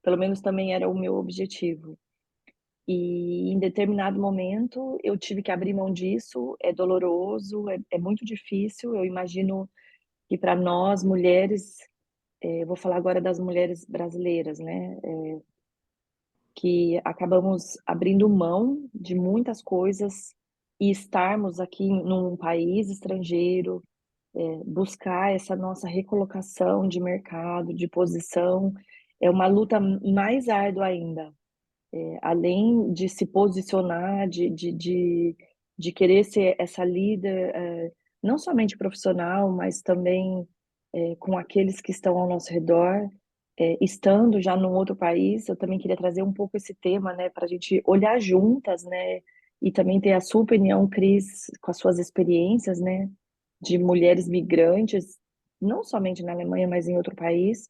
[SPEAKER 1] Pelo menos também era o meu objetivo. E em determinado momento eu tive que abrir mão disso, é doloroso, é muito difícil. Eu imagino que para nós mulheres, eu vou falar agora das mulheres brasileiras, né, que acabamos abrindo mão de muitas coisas e estarmos aqui num país estrangeiro, buscar essa nossa recolocação de mercado, de posição, é uma luta mais árdua ainda. Além de se posicionar, de querer ser essa líder, não somente profissional, mas também com aqueles que estão ao nosso redor, estando já num outro país, eu também queria trazer um pouco esse tema, né, para a gente olhar juntas, né, e também ter a sua opinião, Cris, com as suas experiências, né, de mulheres migrantes, não somente na Alemanha, mas em outro país,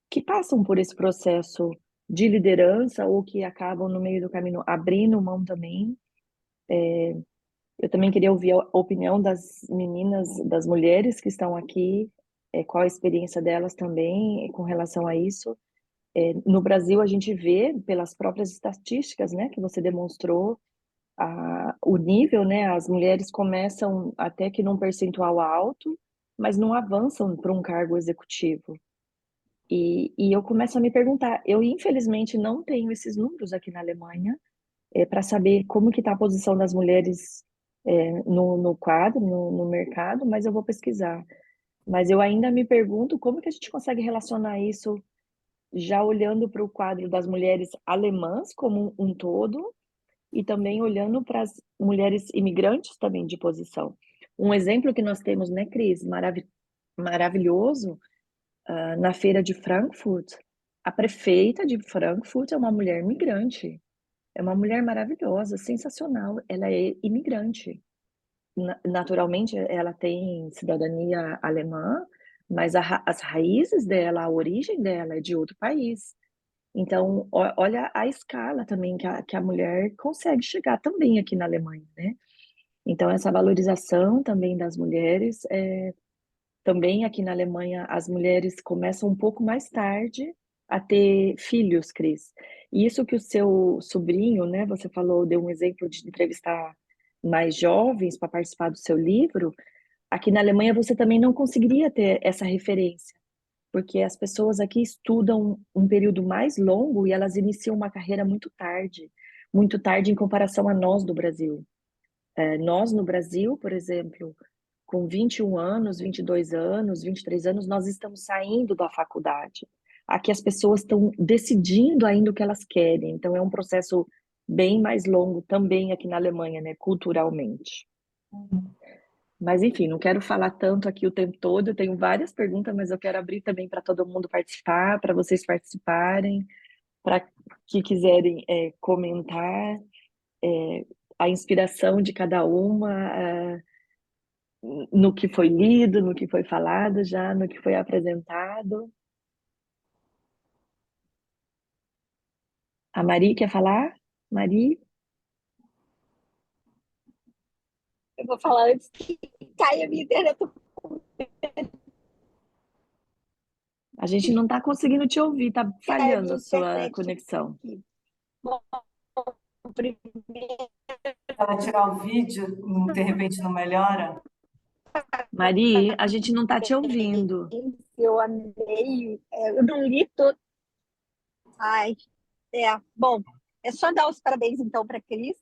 [SPEAKER 1] que passam por esse processo de liderança ou que acabam no meio do caminho abrindo mão também. Eu também queria ouvir a opinião das meninas, das mulheres que estão aqui, qual a experiência delas também com relação a isso. No Brasil, a gente vê, pelas próprias estatísticas, né, que você demonstrou, o nível, né, as mulheres começam até que num percentual alto, mas não avançam para um cargo executivo. E eu começo a me perguntar, eu infelizmente não tenho esses números aqui na Alemanha, para saber como que está a posição das mulheres no quadro, no mercado, mas eu vou pesquisar. Mas eu ainda me pergunto como que a gente consegue relacionar isso já olhando para o quadro das mulheres alemãs como um todo e também olhando para as mulheres imigrantes também de posição. Um exemplo que nós temos, né, Cris, maravilhoso, na feira de Frankfurt, a prefeita de Frankfurt é uma mulher migrante, é uma mulher maravilhosa, sensacional, ela é imigrante. Naturalmente, ela tem cidadania alemã, mas as raízes dela, a origem dela é de outro país. Então, olha a escala também que a mulher consegue chegar também aqui na Alemanha, né? Então, essa valorização também das mulheres, também aqui na Alemanha, as mulheres começam um pouco mais tarde a ter filhos, Cris. E isso que o seu sobrinho, né, você falou, deu um exemplo de entrevistar mais jovens para participar do seu livro, aqui na Alemanha você também não conseguiria ter essa referência, porque as pessoas aqui estudam um período mais longo e elas iniciam uma carreira muito tarde em comparação a nós do Brasil. Nós no Brasil, por exemplo, com 21 anos, 22 anos, 23 anos, nós estamos saindo da faculdade. Aqui as pessoas estão decidindo ainda o que elas querem, então é um processo bem mais longo também aqui na Alemanha, né, culturalmente. Mas enfim, não quero falar tanto aqui o tempo todo, eu tenho várias perguntas, mas eu quero abrir também para todo mundo participar, para vocês participarem, para que quiserem comentar a inspiração de cada uma, no que foi lido, no que foi falado já, no que foi apresentado. A Mari quer falar? Mari?
[SPEAKER 14] Eu vou falar antes que caia a minha internet.
[SPEAKER 1] A gente não está conseguindo te ouvir, está falhando a sua conexão.
[SPEAKER 14] Bom, primeiro...
[SPEAKER 2] Ela tirar o vídeo, de repente não melhora?
[SPEAKER 1] Mari, a gente não está te ouvindo.
[SPEAKER 14] Eu amei, eu não li todo. Ai, bom, é só dar os parabéns então para a Cris.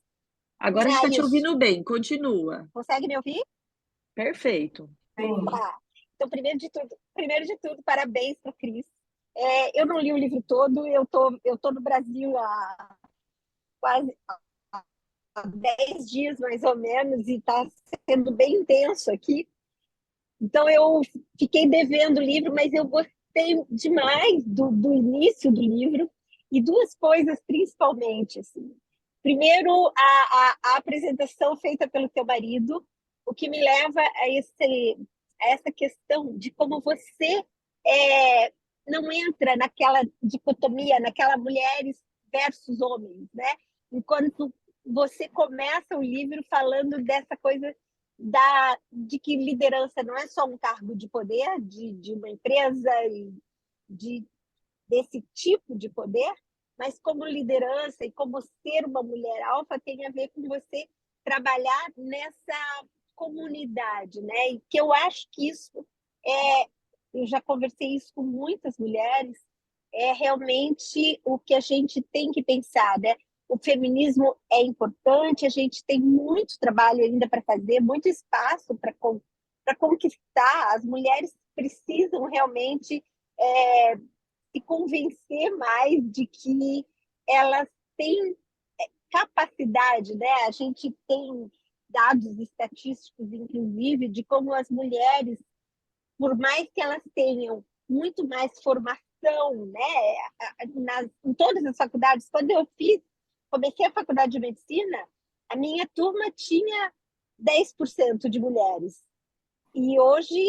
[SPEAKER 1] Agora a gente está te ouvindo bem, continua.
[SPEAKER 14] Consegue me ouvir?
[SPEAKER 1] Perfeito.
[SPEAKER 14] Tá. Então, primeiro de tudo, parabéns para a Cris. Eu não li o livro todo, eu tô no Brasil há quase 10 dias, mais ou menos, e está sendo bem intenso aqui. Então, eu fiquei devendo o livro, mas eu gostei demais do início do livro, e duas coisas principalmente. Assim. Primeiro, a apresentação feita pelo teu marido, o que me leva a essa questão de como você não entra naquela dicotomia, naquela mulheres versus homens, né? Enquanto você começa o livro falando dessa coisa de que liderança não é só um cargo de poder de uma empresa e desse tipo de poder, mas como liderança e como ser uma mulher alfa tem a ver com você trabalhar nessa comunidade, né? E que eu acho que isso eu já conversei isso com muitas mulheres, é realmente o que a gente tem que pensar, né? O feminismo é importante, a gente tem muito trabalho ainda para fazer, muito espaço para conquistar. As mulheres precisam realmente se convencer mais de que elas têm capacidade, né? A gente tem dados estatísticos, inclusive, de como as mulheres, por mais que elas tenham muito mais formação, né, em todas as faculdades, quando eu comecei a faculdade de medicina, a minha turma tinha 10% de mulheres. E hoje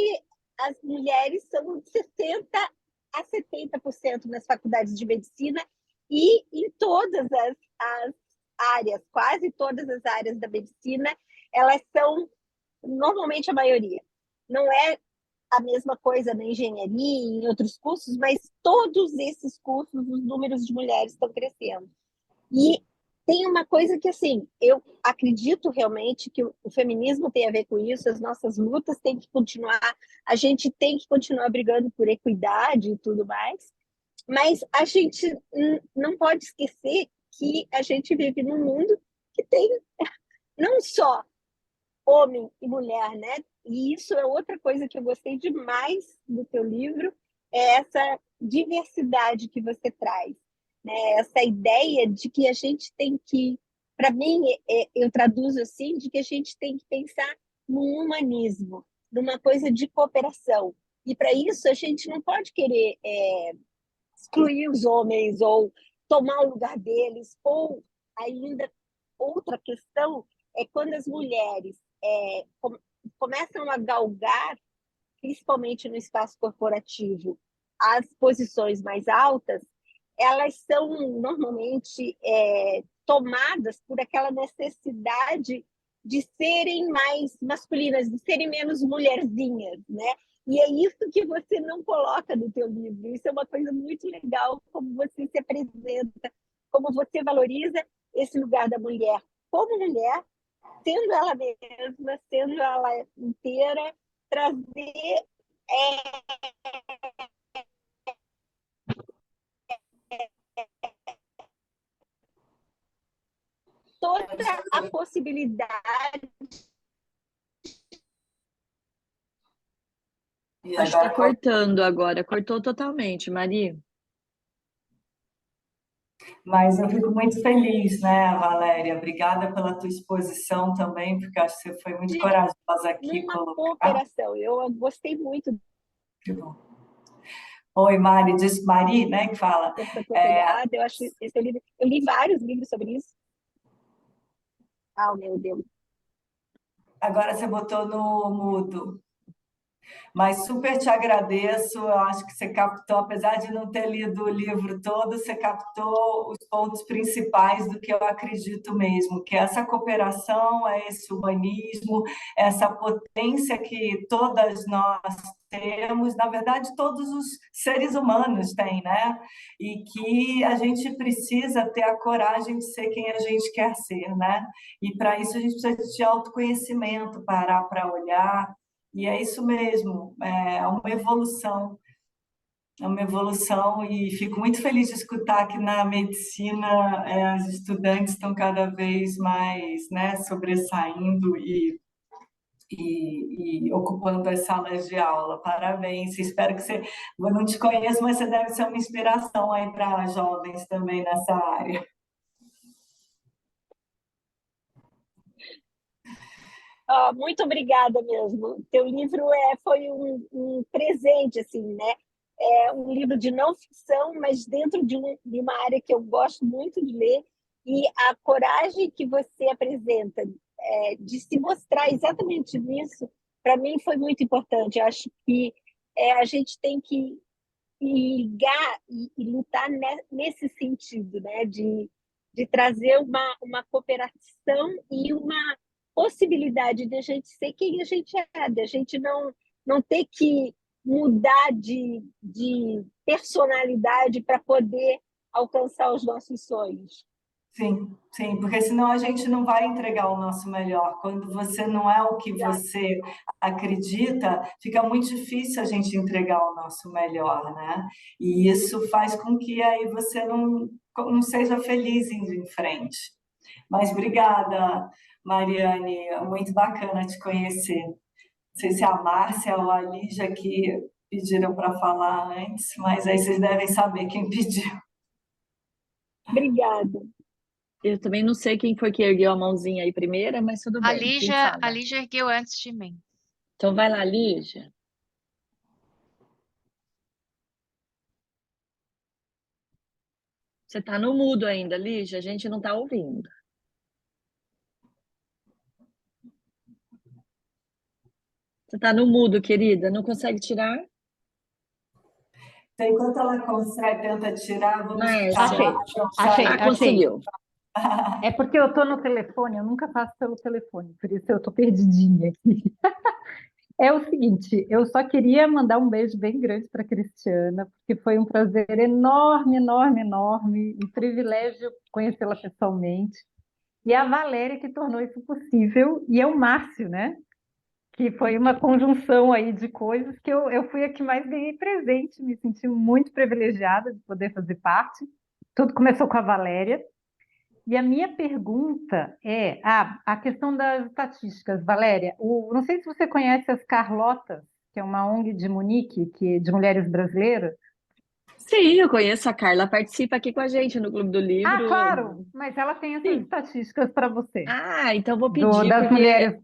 [SPEAKER 14] as mulheres são de 60% a 70% nas faculdades de medicina e em todas as áreas, quase todas as áreas da medicina, elas são normalmente a maioria. Não é a mesma coisa na engenharia e em outros cursos, mas todos esses cursos, os números de mulheres estão crescendo. E tem uma coisa que, assim, eu acredito realmente que o feminismo tem a ver com isso, as nossas lutas têm que continuar, a gente tem que continuar brigando por equidade e tudo mais, mas a gente não pode esquecer que a gente vive num mundo que tem não só homem e mulher, né? E isso é outra coisa que eu gostei demais do teu livro, é essa diversidade que você traz, né? Essa ideia de que a gente tem que, para mim, eu traduzo assim, de que a gente tem que pensar num humanismo, numa coisa de cooperação. E para isso a gente não pode querer excluir os homens ou tomar o lugar deles, ou ainda outra questão é quando as mulheres começam a galgar, principalmente no espaço corporativo, as posições mais altas, elas são normalmente tomadas por aquela necessidade de serem mais masculinas, de serem menos mulherzinhas, né? E é isso que você não coloca no teu livro. Isso é uma coisa muito legal, como você se apresenta, como você valoriza esse lugar da mulher como mulher, sendo ela mesma, sendo ela inteira, trazer toda a possibilidade.
[SPEAKER 1] Acho que está cortando agora, cortou totalmente, Mari.
[SPEAKER 2] Mas eu fico muito feliz, né, Valéria? Obrigada pela tua exposição também, porque acho que você foi muito corajosa aqui
[SPEAKER 14] Numa cooperação, eu gostei muito.
[SPEAKER 2] Que bom. Oi, Mari, diz Mari, né, que fala.
[SPEAKER 14] Eu acho esse livro, eu li vários livros sobre isso. Ah, meu Deus.
[SPEAKER 2] Agora você botou no mudo. Mas super te agradeço, eu acho que você captou, apesar de não ter lido o livro todo, você captou os pontos principais do que eu acredito mesmo, que essa cooperação, é esse humanismo, essa potência que todas nós temos, na verdade, todos os seres humanos têm, né? E que a gente precisa ter a coragem de ser quem a gente quer ser, né? E para isso a gente precisa de autoconhecimento, parar para olhar. E é isso mesmo, é uma evolução e fico muito feliz de escutar que na medicina as estudantes estão cada vez mais, né, sobressaindo e ocupando as salas de aula. Parabéns, espero que você... Eu não te conheço, mas você deve ser uma inspiração aí para jovens também nessa área.
[SPEAKER 14] Muito obrigada mesmo. Teu livro foi um presente, assim, né? É um livro de não ficção, mas dentro de uma área que eu gosto muito de ler, e a coragem que você apresenta de se mostrar exatamente nisso, para mim foi muito importante. Eu acho que a gente tem que ligar e lutar nesse sentido, né? De trazer uma cooperação e uma possibilidade de a gente ser quem a gente é, de a gente não ter que mudar de personalidade para poder alcançar os nossos sonhos.
[SPEAKER 2] Sim, sim, porque senão a gente não vai entregar o nosso melhor. Quando você não é o que você acredita, fica muito difícil a gente entregar o nosso melhor, né? E isso faz com que aí você não seja feliz indo em frente. Mas obrigada, Mariane, muito bacana te conhecer. Não sei se é a Márcia ou a Lígia que pediram para falar antes, mas aí vocês devem saber quem pediu.
[SPEAKER 14] Obrigada.
[SPEAKER 1] Eu também não sei quem foi que ergueu a mãozinha aí primeira, mas tudo bem.
[SPEAKER 15] A Lígia ergueu antes de mim.
[SPEAKER 1] Então vai lá, Lígia. Você está no mudo ainda, Lígia, a gente não está ouvindo. Você está no mudo, querida, não consegue tirar?
[SPEAKER 2] Então, enquanto ela consegue, tenta tirar, vamos...
[SPEAKER 16] Achei.
[SPEAKER 1] Conseguiu.
[SPEAKER 16] É porque eu estou no telefone, eu nunca faço pelo telefone, por isso eu estou perdidinha aqui. É o seguinte, eu só queria mandar um beijo bem grande para a Cristiana, porque foi um prazer enorme, enorme, enorme, um privilégio conhecê-la pessoalmente. E a Valéria que tornou isso possível, e é o Márcio, né? Que foi uma conjunção aí de coisas que eu fui a que mais ganhei presente, me senti muito privilegiada de poder fazer parte. Tudo começou com a Valéria. E a minha pergunta é a questão das estatísticas, Valéria. Não sei se você conhece as Carlotas, que é uma ONG de Munique, de mulheres brasileiras.
[SPEAKER 1] Sim, eu conheço a Carla, participa aqui com a gente no Clube do
[SPEAKER 16] Ah,
[SPEAKER 1] Livro.
[SPEAKER 16] claro, mas ela tem essas estatísticas para você,
[SPEAKER 1] Ah, então vou pedir,
[SPEAKER 16] das
[SPEAKER 1] porque
[SPEAKER 16] mulheres.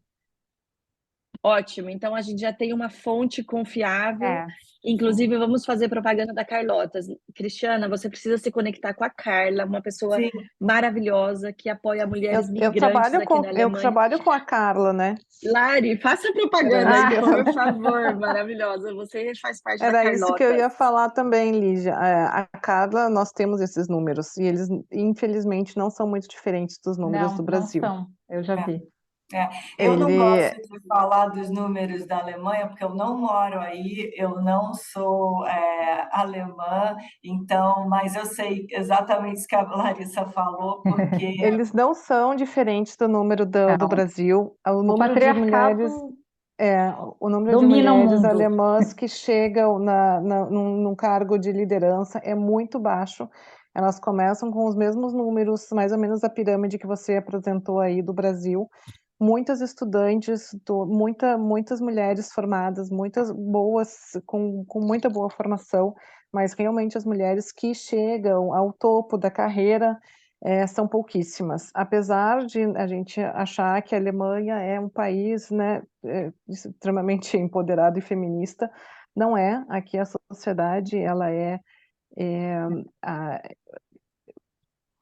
[SPEAKER 1] ótimo. Então a gente já tem uma fonte confiável.
[SPEAKER 16] É.
[SPEAKER 1] Inclusive, vamos fazer propaganda da Carlotas. Cristiana, você precisa se conectar com a Carla, uma pessoa
[SPEAKER 2] Sim.
[SPEAKER 1] maravilhosa que apoia mulheres
[SPEAKER 13] Eu
[SPEAKER 1] migrantes
[SPEAKER 13] trabalho
[SPEAKER 1] aqui na
[SPEAKER 13] eu
[SPEAKER 1] Alemanha.
[SPEAKER 13] trabalho com a Carla, né?
[SPEAKER 1] Lari, faça
[SPEAKER 13] Era
[SPEAKER 1] propaganda,
[SPEAKER 13] isso que eu
[SPEAKER 1] por favor, maravilhosa. Você faz parte da
[SPEAKER 13] Era isso que eu ia
[SPEAKER 1] Carlotas.
[SPEAKER 13] falar também, Lígia. A Carla, nós temos esses números e eles, infelizmente, não são muito diferentes dos números do
[SPEAKER 16] Não
[SPEAKER 13] Brasil.
[SPEAKER 16] são, eu já vi.
[SPEAKER 2] Eu não
[SPEAKER 13] Ele,
[SPEAKER 2] gosto de falar dos números da Alemanha, porque eu não moro aí, eu não sou alemã, então, mas eu sei exatamente isso que a Larissa falou, porque
[SPEAKER 13] eles não são diferentes do número do
[SPEAKER 16] Não.
[SPEAKER 13] Brasil. O
[SPEAKER 16] O
[SPEAKER 13] número de mulheres,
[SPEAKER 16] patriarcado
[SPEAKER 13] o número de
[SPEAKER 16] domina o
[SPEAKER 13] mulheres
[SPEAKER 16] mundo.
[SPEAKER 13] alemãs que chegam num cargo de liderança é muito baixo. Elas começam com os mesmos números, mais ou menos a pirâmide que você apresentou aí do Brasil. Muitas estudantes, muitas mulheres formadas, muitas boas, com muita boa formação, mas realmente as mulheres que chegam ao topo da carreira são pouquíssimas. Apesar de a gente achar que a Alemanha é um país, né, extremamente empoderado e feminista, não é. Aqui a sociedade, ela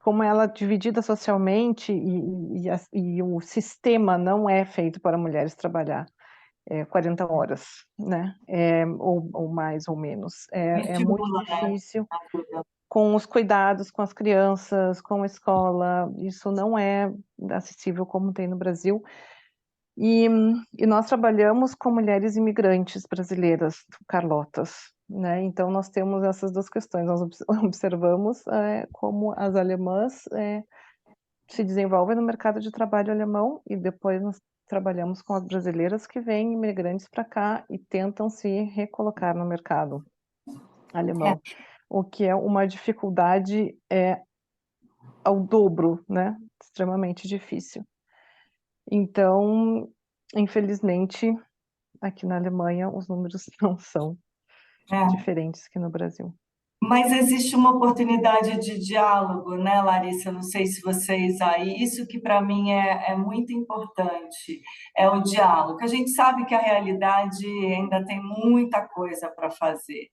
[SPEAKER 13] como ela é dividida socialmente e o sistema não é feito para mulheres trabalhar 40 horas, né? Ou mais ou menos. É muito
[SPEAKER 2] estimula, né?
[SPEAKER 13] difícil com os cuidados com as crianças, com a escola, isso não é acessível como tem no Brasil. E nós trabalhamos com mulheres imigrantes brasileiras, Carlotas, né? Então nós temos essas duas questões. Nós observamos como as alemãs se desenvolvem no mercado de trabalho alemão e depois nós trabalhamos com as brasileiras que vêm imigrantes para cá e tentam se recolocar no mercado alemão, o que é uma dificuldade ao dobro, né? Extremamente difícil. Então, infelizmente, aqui na Alemanha os números não são diferentes que no Brasil.
[SPEAKER 2] Mas existe uma oportunidade de diálogo, né, Larissa? Não sei se vocês aí. Isso que para mim é muito importante, é o diálogo. A gente sabe que a realidade ainda tem muita coisa para fazer.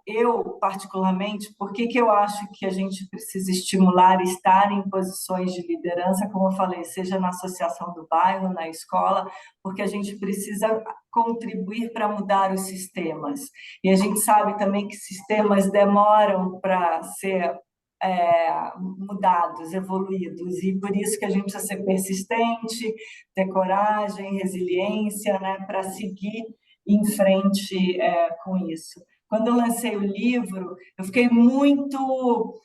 [SPEAKER 2] Eu, particularmente, por que eu acho que a gente precisa estimular estar em posições de liderança, como eu falei, seja na associação do bairro, na escola, porque a gente precisa contribuir para mudar os sistemas. E a gente sabe também que sistemas demoram para ser mudados, evoluídos, e por isso que a gente precisa ser persistente, ter coragem, resiliência, né, para seguir em frente com isso. Quando eu lancei o livro, eu fiquei muito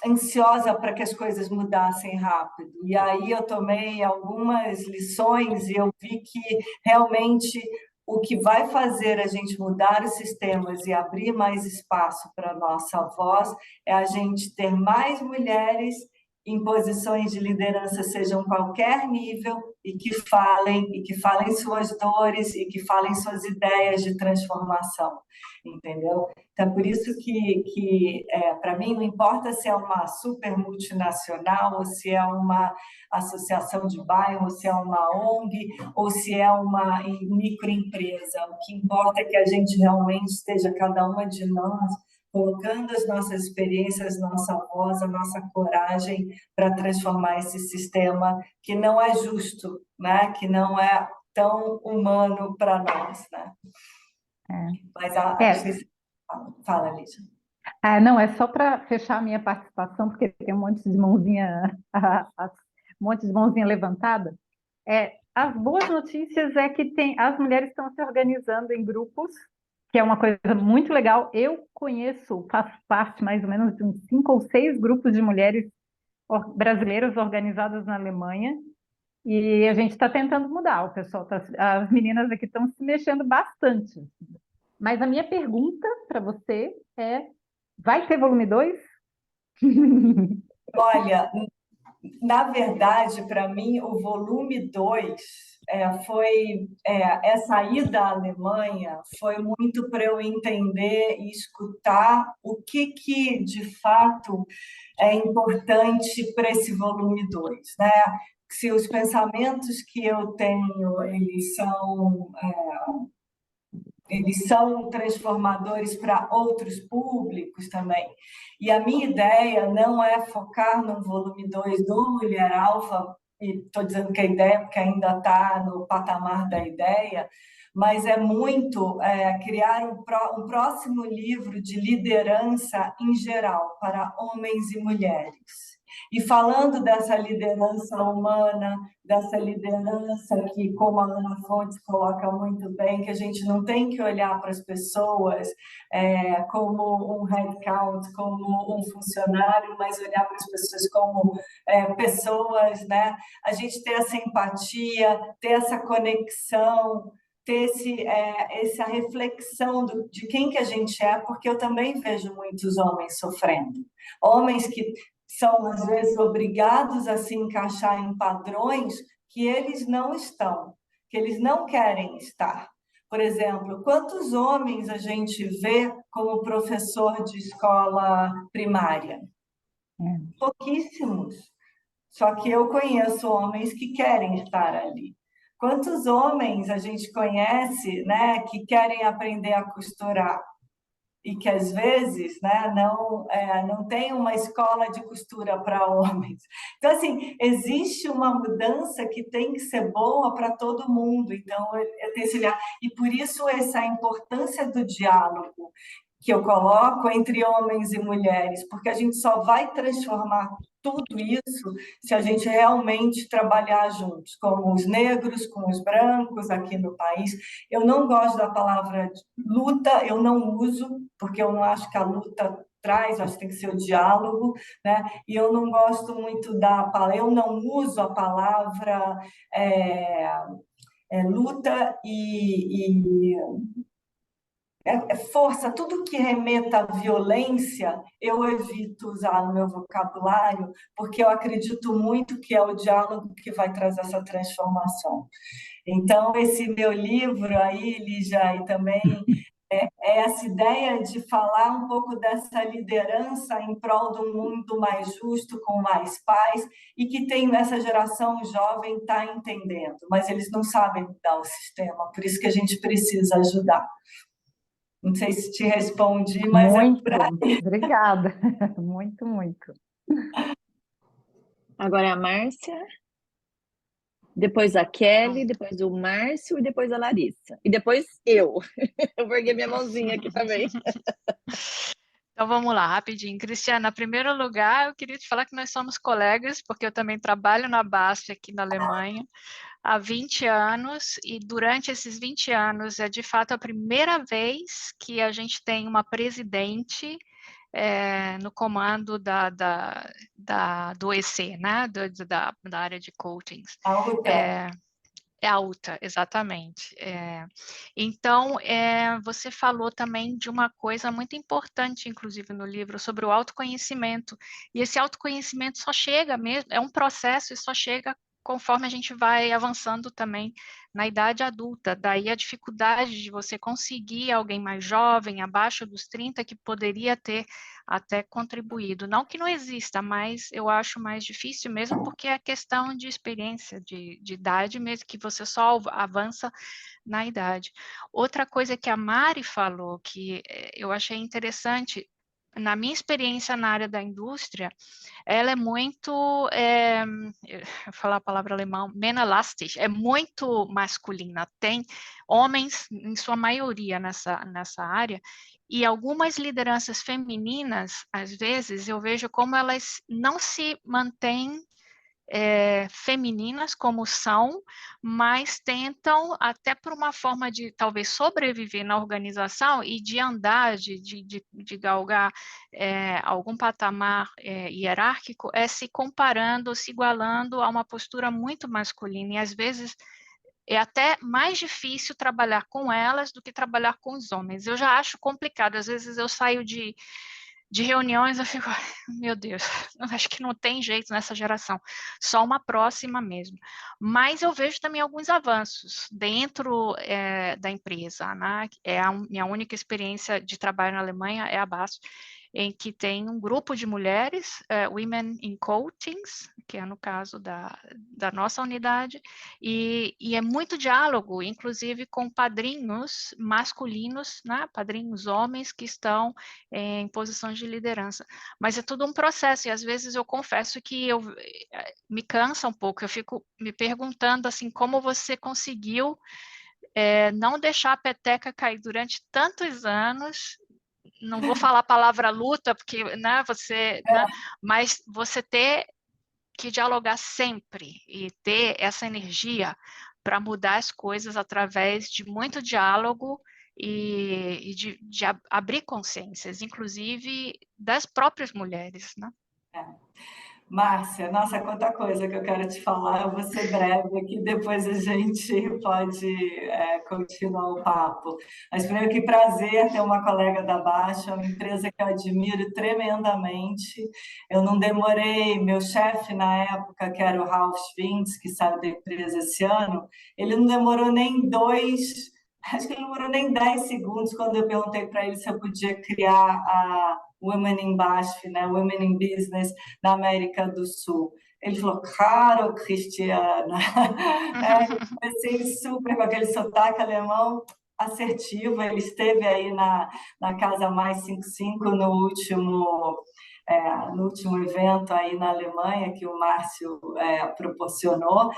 [SPEAKER 2] ansiosa para que as coisas mudassem rápido. E aí eu tomei algumas lições e eu vi que realmente o que vai fazer a gente mudar os sistemas e abrir mais espaço para a nossa voz é a gente ter mais mulheres em posições de liderança, sejam qualquer nível, e que falem suas dores e que falem suas ideias de transformação, entendeu? Então, por isso que para mim, não importa se é uma super multinacional, ou se é uma associação de bairro, ou se é uma ONG, ou se é uma microempresa. O que importa é que a gente realmente esteja, cada uma de nós, colocando as nossas experiências, nossa voz, a nossa coragem para transformar esse sistema que não é justo, né? Que não é tão humano para nós, né? Mas fala, Lígia.
[SPEAKER 16] Não, é só para fechar a minha participação, porque tem um monte de mãozinha, levantada. As boas notícias é que as mulheres estão se organizando em grupos, que é uma coisa muito legal. Eu faço parte mais ou menos de uns 5 ou 6 grupos de mulheres brasileiras organizadas na Alemanha, e a gente está tentando mudar. O pessoal as meninas aqui estão se mexendo bastante. Mas a minha pergunta para você vai ter volume 2?
[SPEAKER 2] Olha, na verdade, para mim, o volume 2 foi essa ida à Alemanha foi muito para eu entender e escutar o que de fato é importante para esse volume 2, né? Se os pensamentos que eu tenho, eles são transformadores para outros públicos também. E a minha ideia não é focar no volume 2 do Mulher Alfa, e estou dizendo que a ideia, porque ainda está no patamar da ideia, mas é muito criar um próximo livro de liderança em geral, para homens e mulheres. E falando dessa liderança humana, dessa liderança que, como a Ana Fontes coloca muito bem, que a gente não tem que olhar para as pessoas como um headcount, como um funcionário, mas olhar para as pessoas como pessoas, né? A gente ter essa empatia, ter essa conexão, ter essa reflexão de quem que a gente é, porque eu também vejo muitos homens sofrendo. Homens que são, às vezes, obrigados a se encaixar em padrões que eles não estão, que eles não querem estar. Por exemplo, quantos homens a gente vê como professor de escola primária? Pouquíssimos. Só que eu conheço homens que querem estar ali. Quantos homens a gente conhece, né, que querem aprender a costurar? E que às vezes, né, não tem uma escola de costura para homens. Então, assim, existe uma mudança que tem que ser boa para todo mundo. Então, eu tenho esse olhar. E por isso essa importância do diálogo que eu coloco entre homens e mulheres, porque a gente só vai transformar tudo isso se a gente realmente trabalhar juntos, como os negros, com os brancos aqui no país. Eu não gosto da palavra luta, eu não uso, porque eu não acho que a luta traz, acho que tem que ser o diálogo, né? E eu não gosto muito eu não uso a palavra luta e força, tudo que remeta à violência, eu evito usar no meu vocabulário, porque eu acredito muito que é o diálogo que vai trazer essa transformação. Então, esse meu livro aí, Lígia, e também é essa ideia de falar um pouco dessa liderança em prol de um mundo mais justo, com mais paz, e que tem essa geração jovem está entendendo, mas eles não sabem mudar o sistema, por isso que a gente precisa ajudar. Não sei se te respondi, mas
[SPEAKER 16] muito,
[SPEAKER 2] é por aí.
[SPEAKER 16] obrigada. Muito.
[SPEAKER 1] Agora a Márcia, depois a Kelly, depois o Márcio e depois a Larissa. E depois eu. Eu peguei minha mãozinha aqui também.
[SPEAKER 15] Então vamos lá, rapidinho. Cristiana, em primeiro lugar, eu queria te falar que nós somos colegas, porque eu também trabalho na BASF aqui na Alemanha há 20 anos, e durante esses 20 anos é de fato a primeira vez que a gente tem uma presidente no comando do EC, né? da área de coachings. É a UTA, exatamente. Então, você falou também de uma coisa muito importante, inclusive no livro, sobre o autoconhecimento. E esse autoconhecimento só chega mesmo, é um processo e só chega conforme a gente vai avançando também na idade adulta. Daí a dificuldade de você conseguir alguém mais jovem, abaixo dos 30, que poderia ter até contribuído. Não que não exista, mas eu acho mais difícil mesmo porque é questão de experiência, de idade mesmo, que você só avança na idade. Outra coisa que a Mari falou, que eu achei interessante, na minha experiência na área da indústria, ela é muito, eu vou falar a palavra alemã, Männerlastig, é muito masculina, tem homens, em sua maioria, nessa área, e algumas lideranças femininas, às vezes, eu vejo como elas não se mantêm femininas como são, mas tentam, até por uma forma de talvez sobreviver na organização e de andar, de galgar algum patamar hierárquico, se comparando, se igualando a uma postura muito masculina, e às vezes é até mais difícil trabalhar com elas do que trabalhar com os homens. Eu já acho complicado, às vezes eu saio de reuniões, eu fico, "Ai, meu Deus, eu acho que não tem jeito nessa geração, só uma próxima mesmo." Mas eu vejo também alguns avanços dentro da empresa, né? Minha única experiência de trabalho na Alemanha é a BASF, em que tem um grupo de mulheres, Women in Coatings, que é no caso da nossa unidade, e é muito diálogo, inclusive com padrinhos masculinos, né? Padrinhos homens que estão em posições de liderança. Mas é tudo um processo, e às vezes eu confesso que me cansa um pouco, eu fico me perguntando assim, como você conseguiu não deixar a peteca cair durante tantos anos. Não vou falar a palavra luta, porque, né, mas você ter que dialogar sempre e ter essa energia para mudar as coisas através de muito diálogo e de abrir consciências, inclusive das próprias mulheres, né?
[SPEAKER 2] Márcia, nossa, quanta coisa que eu quero te falar. Eu vou ser breve aqui, depois a gente pode continuar o papo. Mas primeiro, que prazer ter uma colega da Baixa, uma empresa que eu admiro tremendamente. Eu não demorei, meu chefe na época, que era o Ralf Schwintz, que saiu da empresa esse ano, ele não demorou nem acho que ele não demorou nem 10 segundos quando eu perguntei para ele se eu podia criar a Women in BASF, né? Women in Business na América do Sul. Ele falou, claro, Cristiana. Assim, super com aquele sotaque alemão assertivo. Ele esteve aí na Casa Mais 55 no último evento aí na Alemanha que o Márcio proporcionou,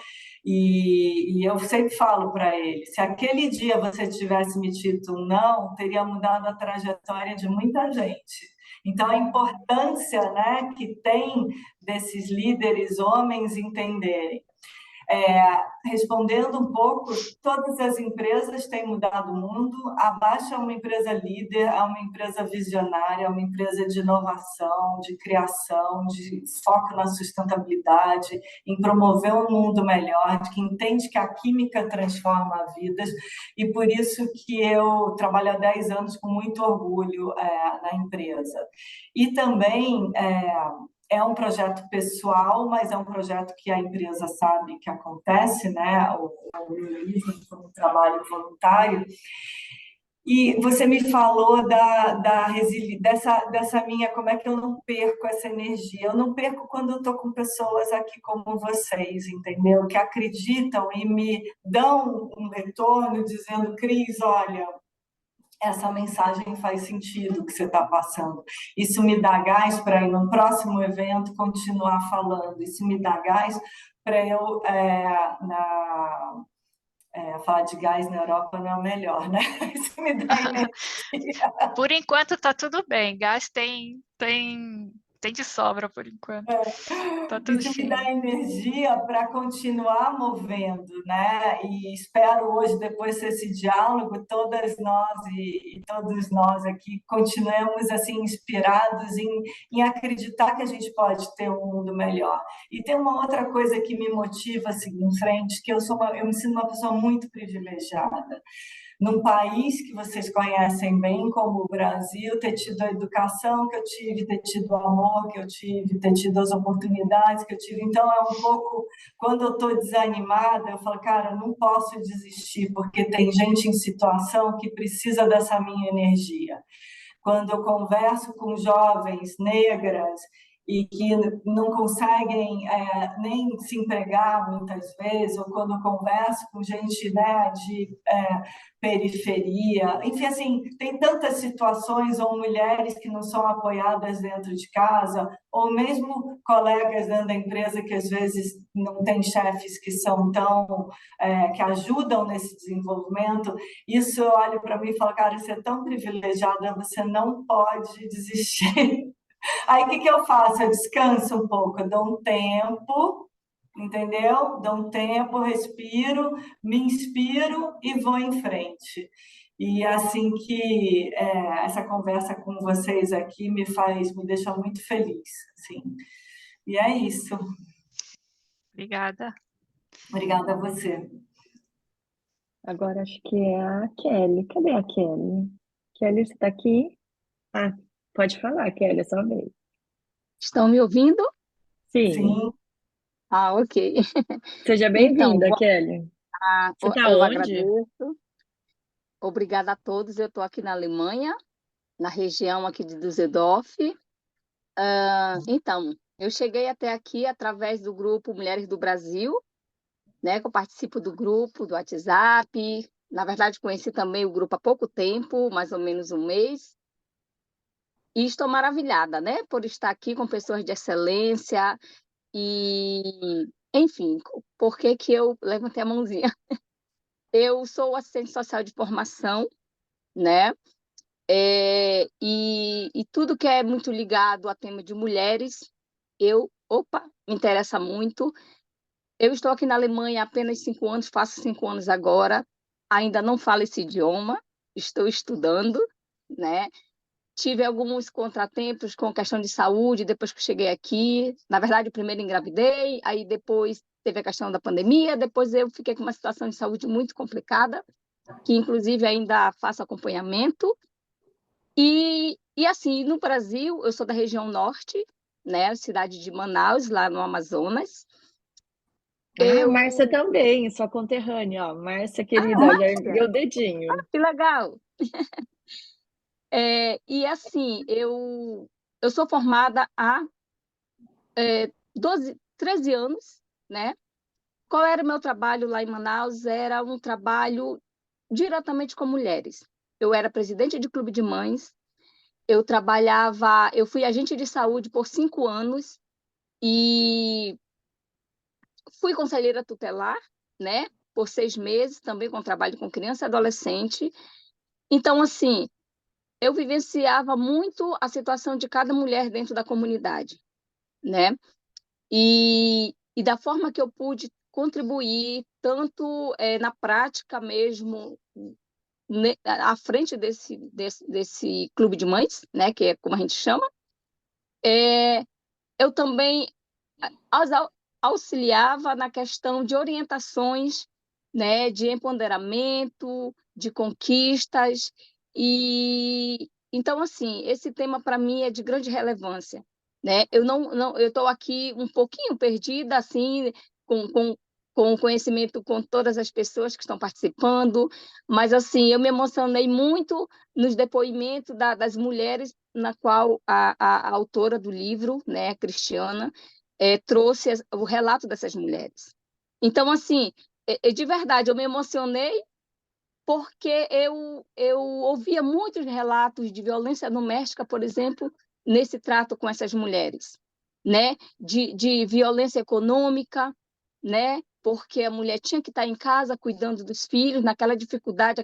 [SPEAKER 2] e eu sempre falo para ele, se aquele dia você tivesse me dito um não, teria mudado a trajetória de muita gente. Então, a importância, né, que tem desses líderes homens entenderem. Respondendo um pouco, todas as empresas têm mudado o mundo. A Baixa é uma empresa líder, é uma empresa visionária, é uma empresa de inovação, de criação, de foco na sustentabilidade, em promover um mundo melhor, que entende que a química transforma vidas, e por isso que eu trabalho há 10 anos com muito orgulho na empresa. E também é um projeto pessoal, mas é um projeto que a empresa sabe que acontece, né? O Luísa, como trabalho voluntário. E você me falou dessa minha, como é que eu não perco essa energia? Eu não perco quando eu estou com pessoas aqui como vocês, entendeu? Que acreditam e me dão um retorno dizendo, Cris, olha, essa mensagem faz sentido que você está passando. Isso me dá gás para ir no próximo evento continuar falando. Isso me dá gás para eu falar de gás na Europa não é o melhor, né? Isso me dá energia.
[SPEAKER 15] Por enquanto está tudo bem. Gás tem de sobra por enquanto. Tá tudo
[SPEAKER 2] Isso
[SPEAKER 15] cheio.
[SPEAKER 2] me dá energia para continuar movendo, né? E espero hoje, depois desse diálogo, todas nós e todos nós aqui continuemos assim inspirados em acreditar que a gente pode ter um mundo melhor. E tem uma outra coisa que me motiva a seguir em frente, que eu me sinto uma pessoa muito privilegiada. Num país que vocês conhecem bem, como o Brasil, ter tido a educação que eu tive, ter tido o amor que eu tive, ter tido as oportunidades que eu tive. Então, é um pouco, quando eu estou desanimada, eu falo, cara, eu não posso desistir, porque tem gente em situação que precisa dessa minha energia. Quando eu converso com jovens negras e que não conseguem nem se empregar muitas vezes, ou quando eu converso com gente, né, de periferia, enfim, assim, tem tantas situações, ou mulheres que não são apoiadas dentro de casa, ou mesmo colegas dentro da empresa que às vezes não têm chefes que são tão, que ajudam nesse desenvolvimento. Isso eu olho para mim e falo, cara, você é tão privilegiada, você não pode desistir. Aí o que eu faço? Eu descanso um pouco, eu dou um tempo, entendeu? Dou um tempo, respiro, me inspiro e vou em frente. E assim que essa conversa com vocês aqui me deixa muito feliz, assim. E é isso.
[SPEAKER 15] Obrigada.
[SPEAKER 2] Obrigada a você.
[SPEAKER 1] Agora acho que é a Kelly. Cadê a Kelly? Kelly, você está aqui? Ah, Pode falar, Kelly, é sua vez.
[SPEAKER 17] Estão me ouvindo?
[SPEAKER 1] Sim.
[SPEAKER 2] Sim.
[SPEAKER 17] Ah, ok.
[SPEAKER 1] Seja
[SPEAKER 17] Então,
[SPEAKER 1] bem-vinda, Kelly. Você tá
[SPEAKER 17] eu
[SPEAKER 1] onde?
[SPEAKER 17] agradeço. Obrigada a todos. Eu estou aqui na Alemanha, na região aqui de Düsseldorf. Então, eu cheguei até aqui através do grupo Mulheres do Brasil, né? Que eu participo do grupo, do WhatsApp. Na verdade, conheci também o grupo há pouco tempo, mais ou menos um mês. E estou maravilhada, né? Por estar aqui com pessoas de excelência e, enfim, por que que eu levantei a mãozinha? Eu sou assistente social de formação, né? E tudo que é muito ligado a tema de mulheres, me interessa muito. Eu estou aqui na Alemanha há apenas 5 anos, faço 5 anos agora, ainda não falo esse idioma, estou estudando, né? Tive alguns contratempos com questão de saúde depois que cheguei aqui. Na verdade, primeiro engravidei, aí depois teve a questão da pandemia, depois eu fiquei com uma situação de saúde muito complicada, que inclusive ainda faço acompanhamento. E assim, no Brasil, eu sou da região norte, né, cidade de Manaus, lá no Amazonas.
[SPEAKER 1] Ah, Márcia também, sua conterrânea, ó. Márcia, querida, ó, já ergueu o dedinho.
[SPEAKER 17] Que legal! E assim, eu sou formada há 13 anos, né? Qual era o meu trabalho lá em Manaus? Era um trabalho diretamente com mulheres. Eu era presidente de clube de mães, eu fui agente de saúde por 5 anos e fui conselheira tutelar, né? Por 6 meses, também com trabalho com criança e adolescente. Então, assim, eu vivenciava muito a situação de cada mulher dentro da comunidade, né? E da forma que eu pude contribuir, tanto na prática mesmo, à frente desse clube de mães, né, que é como a gente chama, eu também auxiliava na questão de orientações, né, de empoderamento, de conquistas. E então, assim, esse tema para mim é de grande relevância, né? Eu estou aqui um pouquinho perdida, assim, com o conhecimento com todas as pessoas que estão participando, mas assim, eu me emocionei muito nos depoimentos das mulheres, na qual a autora do livro, né, Cristiana, trouxe o relato dessas mulheres. Então, assim, de verdade, eu me emocionei porque eu ouvia muitos relatos de violência doméstica, por exemplo, nesse trato com essas mulheres, né? De violência econômica, né? Porque a mulher tinha que estar em casa cuidando dos filhos, naquela dificuldade,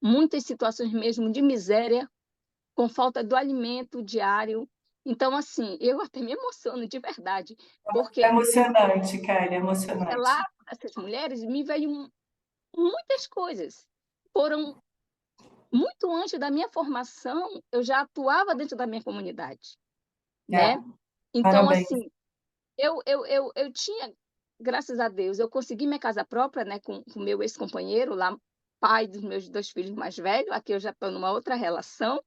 [SPEAKER 17] muitas situações mesmo de miséria, com falta do alimento diário. Então, assim, eu até me emociono de verdade, porque
[SPEAKER 2] É emocionante, Kelly, é emocionante.
[SPEAKER 17] relato dessas mulheres me veio muitas coisas. Foram muito antes da minha formação, eu já atuava dentro da minha comunidade, né? Então,
[SPEAKER 2] Parabéns.
[SPEAKER 17] assim, eu tinha, graças a Deus, eu consegui minha casa própria, né, com o meu ex-companheiro lá, pai dos meus 2 filhos mais velhos. Aqui eu já estou numa outra relação.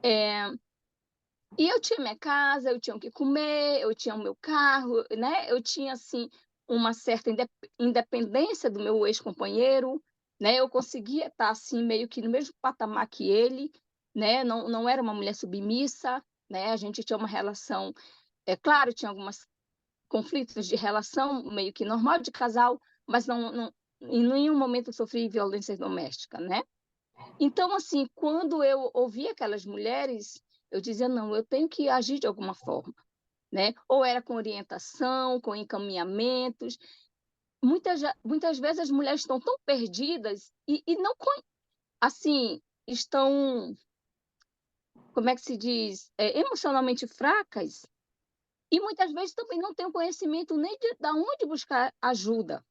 [SPEAKER 17] E eu tinha minha casa, eu tinha o que comer, eu tinha o meu carro, né? Eu tinha, assim, uma certa independência do meu ex-companheiro, né? Eu conseguia estar, assim, meio que no mesmo patamar que ele, né? Não era uma mulher submissa, né? A gente tinha uma relação, claro, tinha alguns conflitos de relação meio que normal de casal, mas em nenhum momento eu sofri violência doméstica, né? Então, assim, quando eu ouvia aquelas mulheres, eu dizia, não, eu tenho que agir de alguma forma, né? Ou era com orientação, com encaminhamentos. Muitas vezes as mulheres estão tão perdidas e não, assim, estão, como é que se diz, emocionalmente fracas, e muitas vezes também não têm o conhecimento nem de onde buscar ajuda.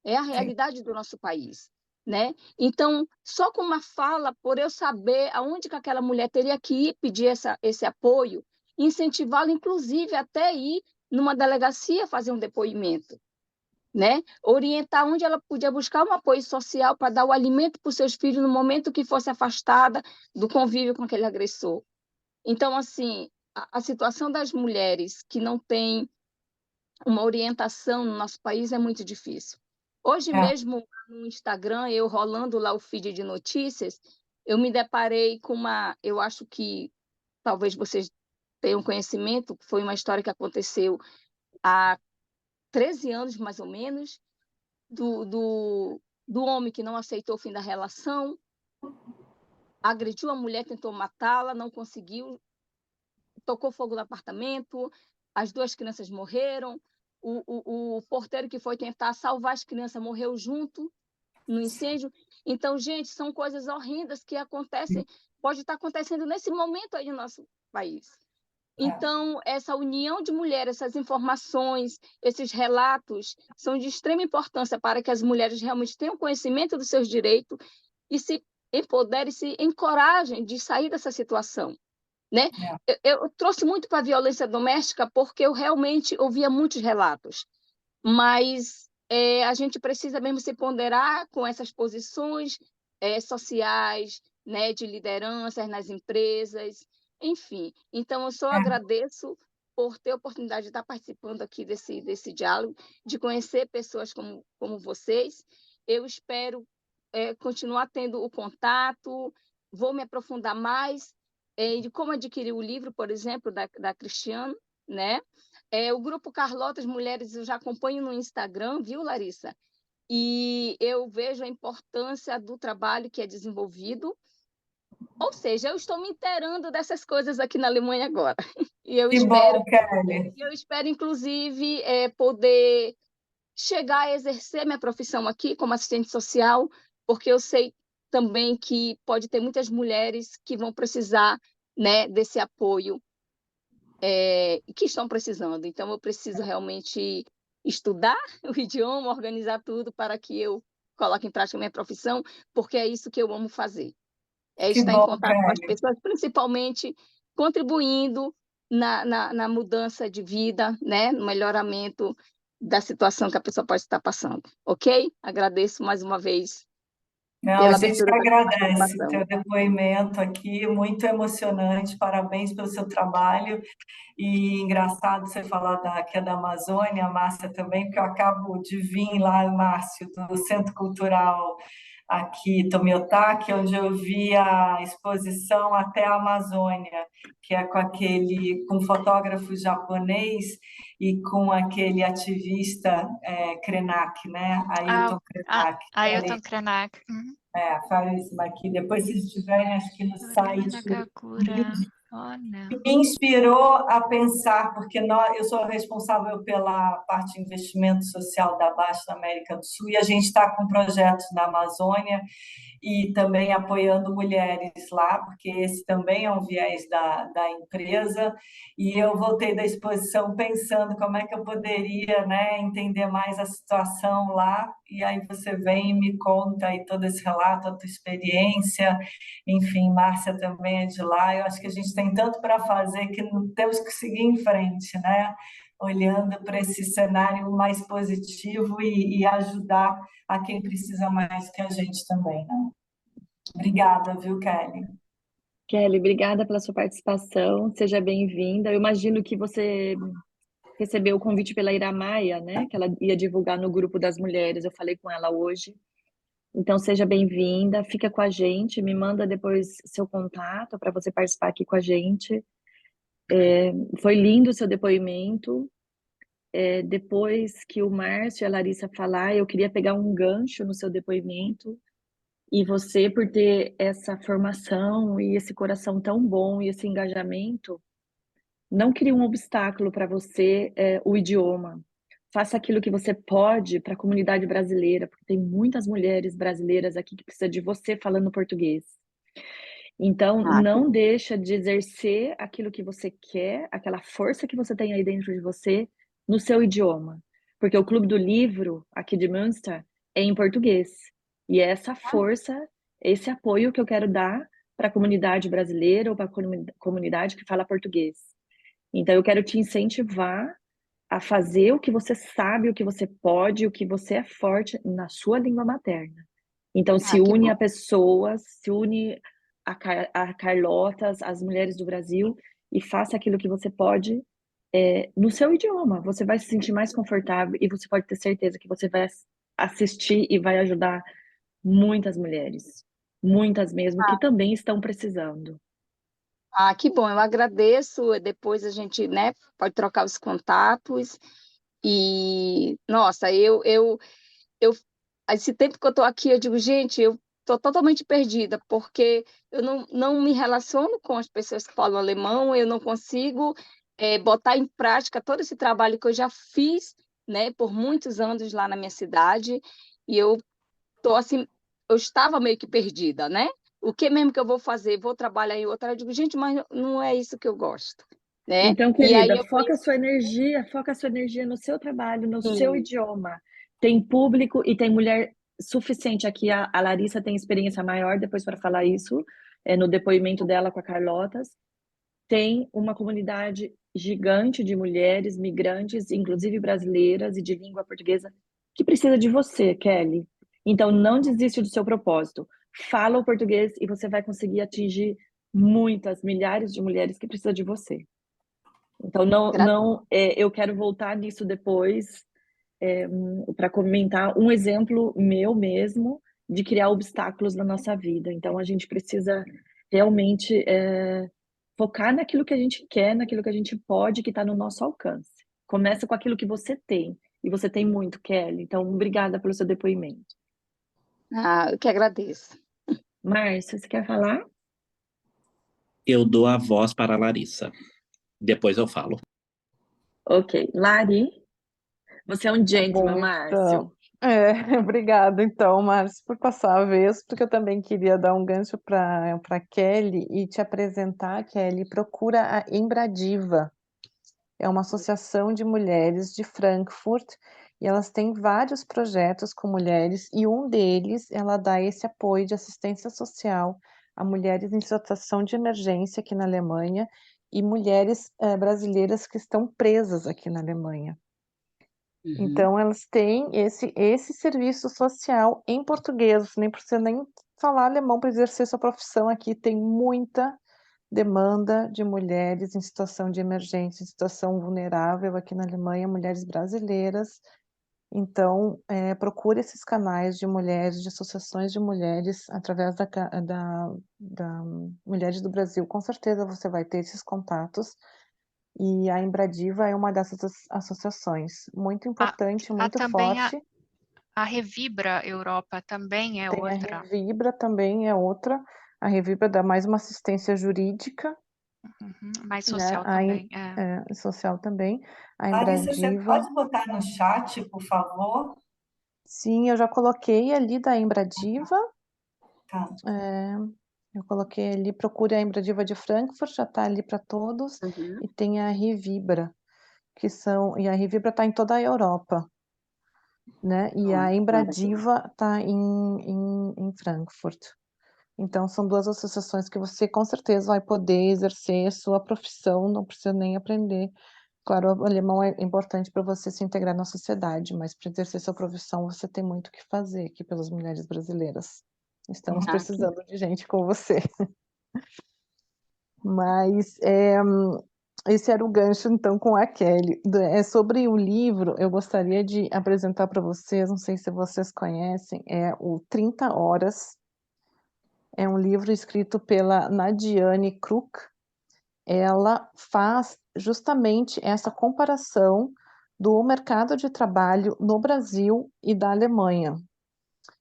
[SPEAKER 17] É a realidade do nosso país, né? Então, só com uma fala, por eu saber aonde que aquela mulher teria que ir pedir esse apoio, incentivá-la, inclusive, até ir numa delegacia fazer um depoimento, né? Orientar onde ela podia buscar um apoio social para dar o alimento para os seus filhos no momento que fosse afastada do convívio com aquele agressor. Então, assim, a situação das mulheres que não têm uma orientação no nosso país é muito difícil. Hoje mesmo, no Instagram, eu rolando lá o feed de notícias, eu me deparei com eu acho que talvez vocês tenham conhecimento, foi uma história que aconteceu há 13 anos, mais ou menos, do homem que não aceitou o fim da relação, agrediu a mulher, tentou matá-la, não conseguiu, tocou fogo no apartamento, as 2 crianças morreram, o porteiro que foi tentar salvar as crianças morreu junto no incêndio. Então, gente, são coisas horrendas que acontecem, pode estar acontecendo nesse momento aí no nosso país. Então, essa união de mulheres, essas informações, esses relatos são de extrema importância para que as mulheres realmente tenham conhecimento dos seus direitos e se empoderem, se encorajem de sair dessa situação, né? Eu trouxe muito para a violência doméstica porque eu realmente ouvia muitos relatos, mas a gente precisa mesmo se ponderar com essas posições sociais, né, de lideranças nas empresas, enfim. Então, eu só agradeço por ter a oportunidade de estar participando aqui desse diálogo, de conhecer pessoas como vocês. Eu espero continuar tendo o contato, vou me aprofundar mais de como adquirir o livro, por exemplo, da Cristiane, né? O Grupo Carlotas Mulheres eu já acompanho no Instagram, viu, Larissa? E eu vejo a importância do trabalho que é desenvolvido. Ou seja, eu estou me inteirando dessas coisas aqui na Alemanha agora. E eu
[SPEAKER 2] bom, Kelly.
[SPEAKER 17] eu espero, inclusive, poder chegar a exercer minha profissão aqui como assistente social, porque eu sei também que pode ter muitas mulheres que vão precisar, né, desse apoio que estão precisando. Então, eu preciso realmente estudar o idioma, organizar tudo para que eu coloque em prática a minha profissão, porque é isso que eu amo fazer. Estar em contato com as pessoas, principalmente contribuindo na mudança de vida, né, no melhoramento da situação que a pessoa pode estar passando. Ok? Agradeço mais uma vez.
[SPEAKER 2] Não, a gente que agradece o teu depoimento aqui, muito emocionante, parabéns pelo seu trabalho, e engraçado você falar que é da Amazônia, a Márcia também, porque eu acabo de vir lá, Márcio, do Centro Cultural aqui, Tomiotaki, onde eu vi a exposição Até a Amazônia, que é com um fotógrafo japonês e com aquele ativista Krenak, né? Ailton Krenak.
[SPEAKER 15] Ailton Krenak.
[SPEAKER 2] Caríssima aqui. Depois, se estiverem, acho que no site.
[SPEAKER 15] Me
[SPEAKER 2] inspirou a pensar, porque eu sou responsável pela parte de investimento social da Baixa América do Sul, e a gente está com projetos na Amazônia e também apoiando mulheres lá, porque esse também é um viés da empresa, e eu voltei da exposição pensando como é que eu poderia, né, entender mais a situação lá, e aí você vem e me conta aí todo esse relato, a tua experiência, enfim, Márcia também é de lá, eu acho que a gente tem tanto para fazer que não temos que seguir em frente, né? Olhando para esse cenário mais positivo e ajudar a quem precisa mais que a gente também, né? Obrigada, viu, Kelly?
[SPEAKER 1] Kelly, obrigada pela sua participação, seja bem-vinda. Eu imagino que você recebeu o convite pela Ira Maia, né? Que ela ia divulgar no grupo das mulheres, eu falei com ela hoje. Então, seja bem-vinda, fica com a gente, me manda depois seu contato para você participar aqui com a gente. Foi lindo o seu depoimento. Depois que o Márcio e a Larissa falar, eu queria pegar um gancho no seu depoimento, e você, por ter essa formação e esse coração tão bom e esse engajamento, não crie um obstáculo para você, o idioma. Faça aquilo que você pode para a comunidade brasileira, porque tem muitas mulheres brasileiras aqui que precisam de você falando português. Então, não deixa de exercer aquilo que você quer, aquela força que você tem aí dentro de você, no seu idioma. Porque o Clube do Livro, aqui de Münster, é em português. E é essa força, esse apoio que eu quero dar para a comunidade brasileira ou para a comunidade que fala português. Então, eu quero te incentivar a fazer o que você sabe, o que você pode, o que você é forte na sua língua materna. Então, se une a pessoas, se une a Carlotas, as mulheres do Brasil, e faça aquilo que você pode no seu idioma. Você vai se sentir mais confortável e você pode ter certeza que você vai assistir e vai ajudar muitas mulheres, muitas mesmo, que também estão precisando.
[SPEAKER 17] Ah, que bom, eu agradeço. Depois a gente, né, pode trocar os contatos. E, nossa, esse tempo que eu estou aqui, eu digo, gente, eu estou totalmente perdida, porque eu não me relaciono com as pessoas que falam alemão, eu não consigo botar em prática todo esse trabalho que eu já fiz, né, por muitos anos lá na minha cidade, e eu tô assim, eu estava meio que perdida, né? O que mesmo que eu vou fazer? Vou trabalhar em outra? Eu digo, gente, mas não é isso que eu gosto, né?
[SPEAKER 1] Então,
[SPEAKER 17] E aí
[SPEAKER 1] querida,
[SPEAKER 17] eu
[SPEAKER 1] foca a
[SPEAKER 17] penso,
[SPEAKER 1] sua energia no seu trabalho, no seu
[SPEAKER 17] sim,
[SPEAKER 1] idioma. Tem público e tem mulher suficiente aqui. A Larissa tem experiência maior depois para falar isso, no depoimento dela com a Carlotas. Tem uma comunidade gigante de mulheres migrantes, inclusive brasileiras e de língua portuguesa, que precisa de você, Kelly. Então, não desiste do seu propósito. Fala o português e você vai conseguir atingir muitas, milhares de mulheres que precisam de você. Então, eu quero voltar nisso depois, para comentar um exemplo meu mesmo de criar obstáculos na nossa vida. Então, a gente precisa realmente focar naquilo que a gente quer, naquilo que a gente pode, que está no nosso alcance. Começa com aquilo que você tem, e você tem muito, Kelly. Então, obrigada pelo seu depoimento.
[SPEAKER 17] eu que agradeço.
[SPEAKER 1] Márcio, você quer falar?
[SPEAKER 18] Eu dou a voz para a Larissa. Depois eu falo.
[SPEAKER 1] Ok. Lari, você é um gentleman,
[SPEAKER 19] Bom,
[SPEAKER 1] Márcio.
[SPEAKER 19] obrigada então, Márcio, por passar a vez, porque eu também queria dar um gancho para Kelly e te apresentar, Kelly. Procura a Embradiva, é uma associação de mulheres de Frankfurt, e elas têm vários projetos com mulheres, e um deles, ela dá esse apoio de assistência social a mulheres em situação de emergência aqui na Alemanha, e mulheres brasileiras que estão presas aqui na Alemanha. Então, elas têm esse serviço social em português, nem precisa nem falar alemão para exercer sua profissão aqui. Tem muita demanda de mulheres em situação de emergência, em situação vulnerável aqui na Alemanha, mulheres brasileiras. Então, procure esses canais de mulheres, de associações de mulheres, através da Mulheres do Brasil. Com certeza você vai ter esses contatos. E a Embradiva é uma dessas associações, muito importante, muito
[SPEAKER 15] também
[SPEAKER 19] forte.
[SPEAKER 15] a Revibra Europa também é
[SPEAKER 19] Tem
[SPEAKER 15] outra.
[SPEAKER 19] a Revibra também é outra. A Revibra dá mais uma assistência jurídica.
[SPEAKER 15] Mais
[SPEAKER 19] Né?
[SPEAKER 15] social também.
[SPEAKER 19] Social também. A
[SPEAKER 2] Larissa, você
[SPEAKER 19] Embradiva.
[SPEAKER 2] pode botar no chat, por favor?
[SPEAKER 19] Sim, eu já coloquei ali da Embradiva.
[SPEAKER 2] Tá.
[SPEAKER 19] Eu coloquei ali, procure a Embradiva de Frankfurt, já está ali para todos. E tem a Revibra, e a Revibra está em toda a Europa. Né? E a Embradiva está em Frankfurt. Então, são duas associações que você com certeza vai poder exercer a sua profissão, não precisa nem aprender. Claro, o alemão é importante para você se integrar na sociedade, mas para exercer sua profissão você tem muito o que fazer aqui pelas mulheres brasileiras. Estamos precisando de gente como você. Mas esse era o gancho, então, com a Kelly. Sobre o livro, eu gostaria de apresentar para vocês, não sei se vocês conhecem, é o 30 Horas. É um livro escrito pela Nadiane Kruk. Ela faz justamente essa comparação do mercado de trabalho no Brasil e da Alemanha.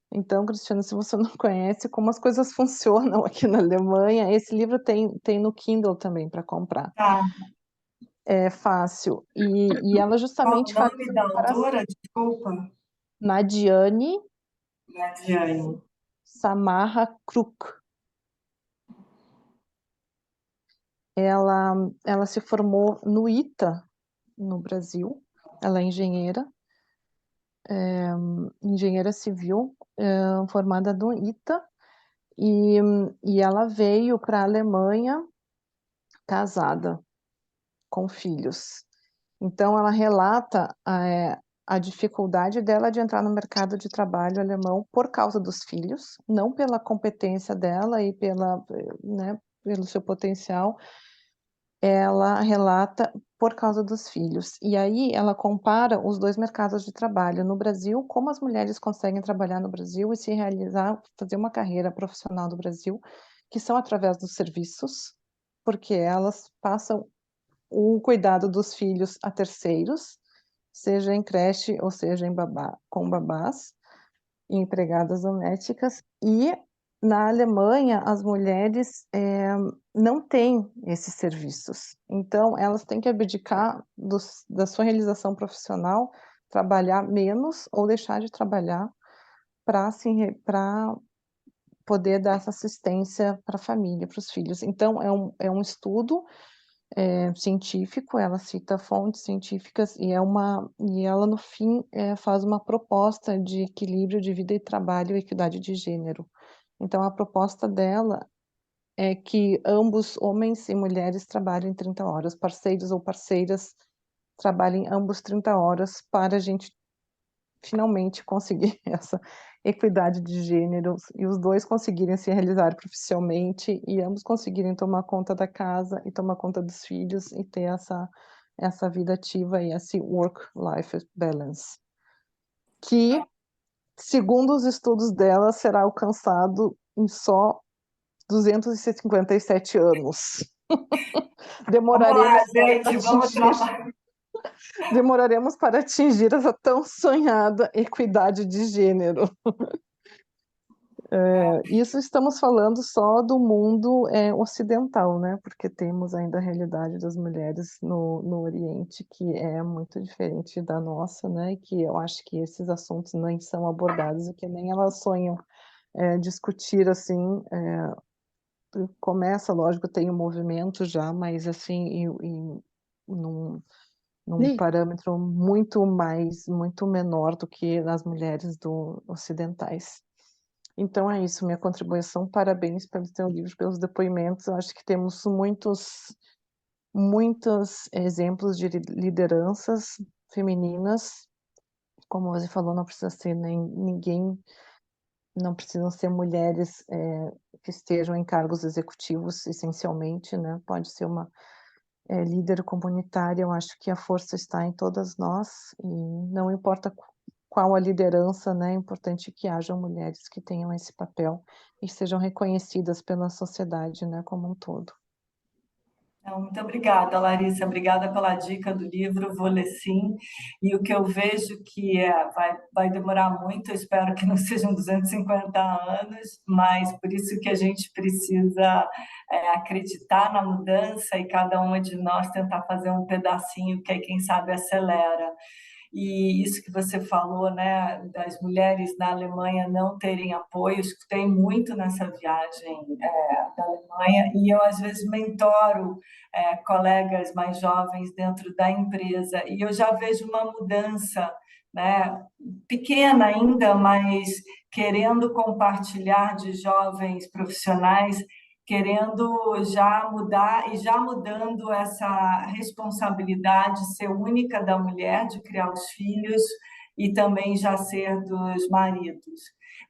[SPEAKER 19] Então, Cristiano, se você não conhece como as coisas funcionam aqui na Alemanha, esse livro tem no Kindle também para comprar.
[SPEAKER 2] Tá.
[SPEAKER 19] É fácil. E ela justamente
[SPEAKER 2] Qual o
[SPEAKER 19] faz
[SPEAKER 2] nome
[SPEAKER 19] essa
[SPEAKER 2] da
[SPEAKER 19] comparação.
[SPEAKER 2] autora? Desculpa.
[SPEAKER 19] Nadiane Samarra Kruk. Ela se formou no ITA, no Brasil. Ela é engenheira civil, formada no ITA, e ela veio para a Alemanha casada, com filhos. Então, ela relata a dificuldade dela de entrar no mercado de trabalho alemão por causa dos filhos, não pela competência dela e né, pelo seu potencial. Ela relata por causa dos filhos. E aí ela compara os dois mercados de trabalho. No Brasil, como as mulheres conseguem trabalhar no Brasil e se realizar, fazer uma carreira profissional no Brasil, que são através dos serviços, porque elas passam o cuidado dos filhos a terceiros, seja em creche ou seja com babás, empregadas domésticas, e na Alemanha as mulheres não têm esses serviços, então elas têm que abdicar da sua realização profissional, trabalhar menos ou deixar de trabalhar para poder dar essa assistência para a família, para os filhos. Então é um estudo científico, ela cita fontes científicas e ela no fim faz uma proposta de equilíbrio de vida e trabalho e equidade de gênero. Então a proposta dela é que ambos, homens e mulheres, trabalhem 30 horas, parceiros ou parceiras trabalhem ambos 30 horas para a gente finalmente conseguir essa equidade de gênero e os dois conseguirem se realizar profissionalmente e ambos conseguirem tomar conta da casa e tomar conta dos filhos e ter essa vida ativa e esse work-life balance, que, segundo os estudos dela, será alcançado em só 257 anos. Demoraremos para atingir essa tão sonhada equidade de gênero. Isso estamos falando só do mundo ocidental, né? Porque temos ainda a realidade das mulheres no Oriente, que é muito diferente da nossa, né? E que eu acho que esses assuntos nem são abordados e que nem elas sonham discutir assim. Começa, lógico, tem um movimento já, mas assim, num parâmetro muito menor do que nas mulheres ocidentais. Então é isso, minha contribuição. Parabéns pelo teu livro, pelos depoimentos. Eu acho que temos muitos exemplos de lideranças femininas. Como você falou, não precisa ser ninguém, não precisam ser mulheres que estejam em cargos executivos, essencialmente, né? Pode ser uma líder comunitária. Eu acho que a força está em todas nós, e não importa qual a liderança, né? É importante que hajam mulheres que tenham esse papel e sejam reconhecidas pela sociedade, né, como um todo.
[SPEAKER 2] Muito obrigada, Larissa. Obrigada pela dica do livro, vou ler sim. E o que eu vejo que vai demorar muito, eu espero que não sejam 250 anos, mas por isso que a gente precisa acreditar na mudança e cada uma de nós tentar fazer um pedacinho que aí, quem sabe, acelera. E isso que você falou, né, das mulheres na Alemanha não terem apoio, escutei muito nessa viagem da Alemanha, e eu às vezes mentoro colegas mais jovens dentro da empresa, e eu já vejo uma mudança, né, pequena ainda, mas querendo compartilhar, de jovens profissionais querendo já mudar e já mudando essa responsabilidade ser única da mulher de criar os filhos e também já ser dos maridos.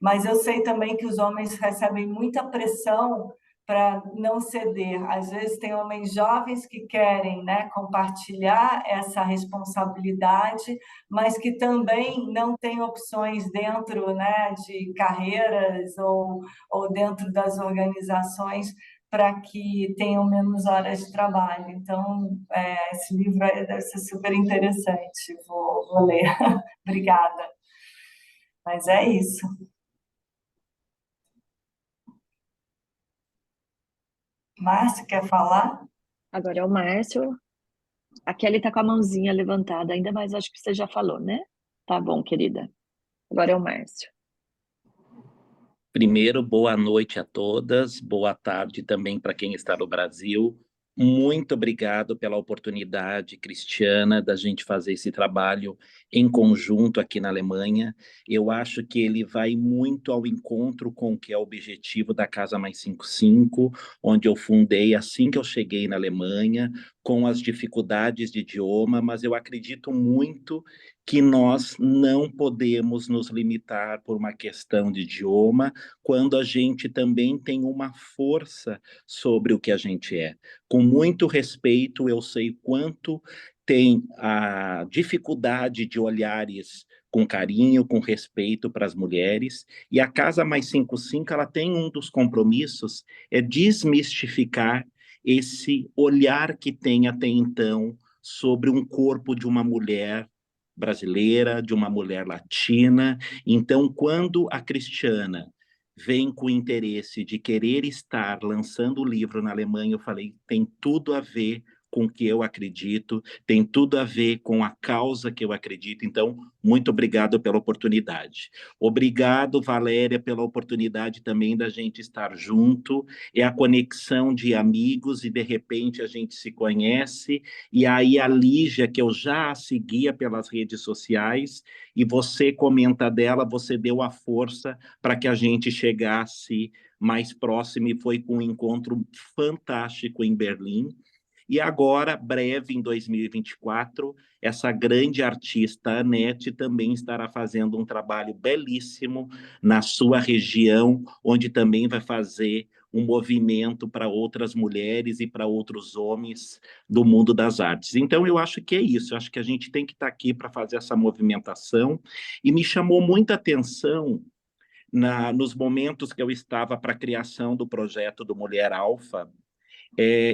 [SPEAKER 2] Mas eu sei também que os homens recebem muita pressão para não ceder. Às vezes tem homens jovens que querem, né, compartilhar essa responsabilidade, mas que também não têm opções dentro, né, de carreiras ou dentro das organizações para que tenham menos horas de trabalho. Então, esse livro deve ser super interessante. Vou ler. Obrigada. Mas é isso. Márcio, quer falar?
[SPEAKER 1] Agora é o Márcio. A Kelly está com a mãozinha levantada, ainda mais acho que você já falou, né? Tá bom, querida. Agora é o Márcio.
[SPEAKER 18] Primeiro, boa noite a todas, boa tarde também para quem está no Brasil. Muito obrigado pela oportunidade, Cristiana, da gente fazer esse trabalho em conjunto aqui na Alemanha. Eu acho que ele vai muito ao encontro com o que é o objetivo da Casa Mais 55, onde eu fundei assim que eu cheguei na Alemanha, com as dificuldades de idioma, mas eu acredito muito que nós não podemos nos limitar por uma questão de idioma, quando a gente também tem uma força sobre o que a gente é. Com muito respeito, eu sei quanto tem a dificuldade de olhares com carinho, com respeito para as mulheres, e a Casa Mais 55, ela tem um dos compromissos, é desmistificar esse olhar que tem até então sobre um corpo de uma mulher brasileira, de uma mulher latina. Então, quando a Cristiana vem com o interesse de querer estar lançando o livro na Alemanha, eu falei, tem tudo a ver com o que eu acredito, tem tudo a ver com a causa que eu acredito. Então, muito obrigado pela oportunidade. Obrigado, Valéria, pela oportunidade também da gente estar junto. É a conexão de amigos e, de repente, a gente se conhece. E aí a Lígia, que eu já a seguia pelas redes sociais, e você comenta dela, você deu a força para que a gente chegasse mais próximo, e foi com um encontro fantástico em Berlim. E agora, breve, em 2024, essa grande artista, Anete, também estará fazendo um trabalho belíssimo na sua região, onde também vai fazer um movimento para outras mulheres e para outros homens do mundo das artes. Então, eu acho que é isso, eu acho que a gente tem que estar aqui para fazer essa movimentação, e me chamou muita atenção nos momentos que eu estava para a criação do projeto do Mulher Alfa.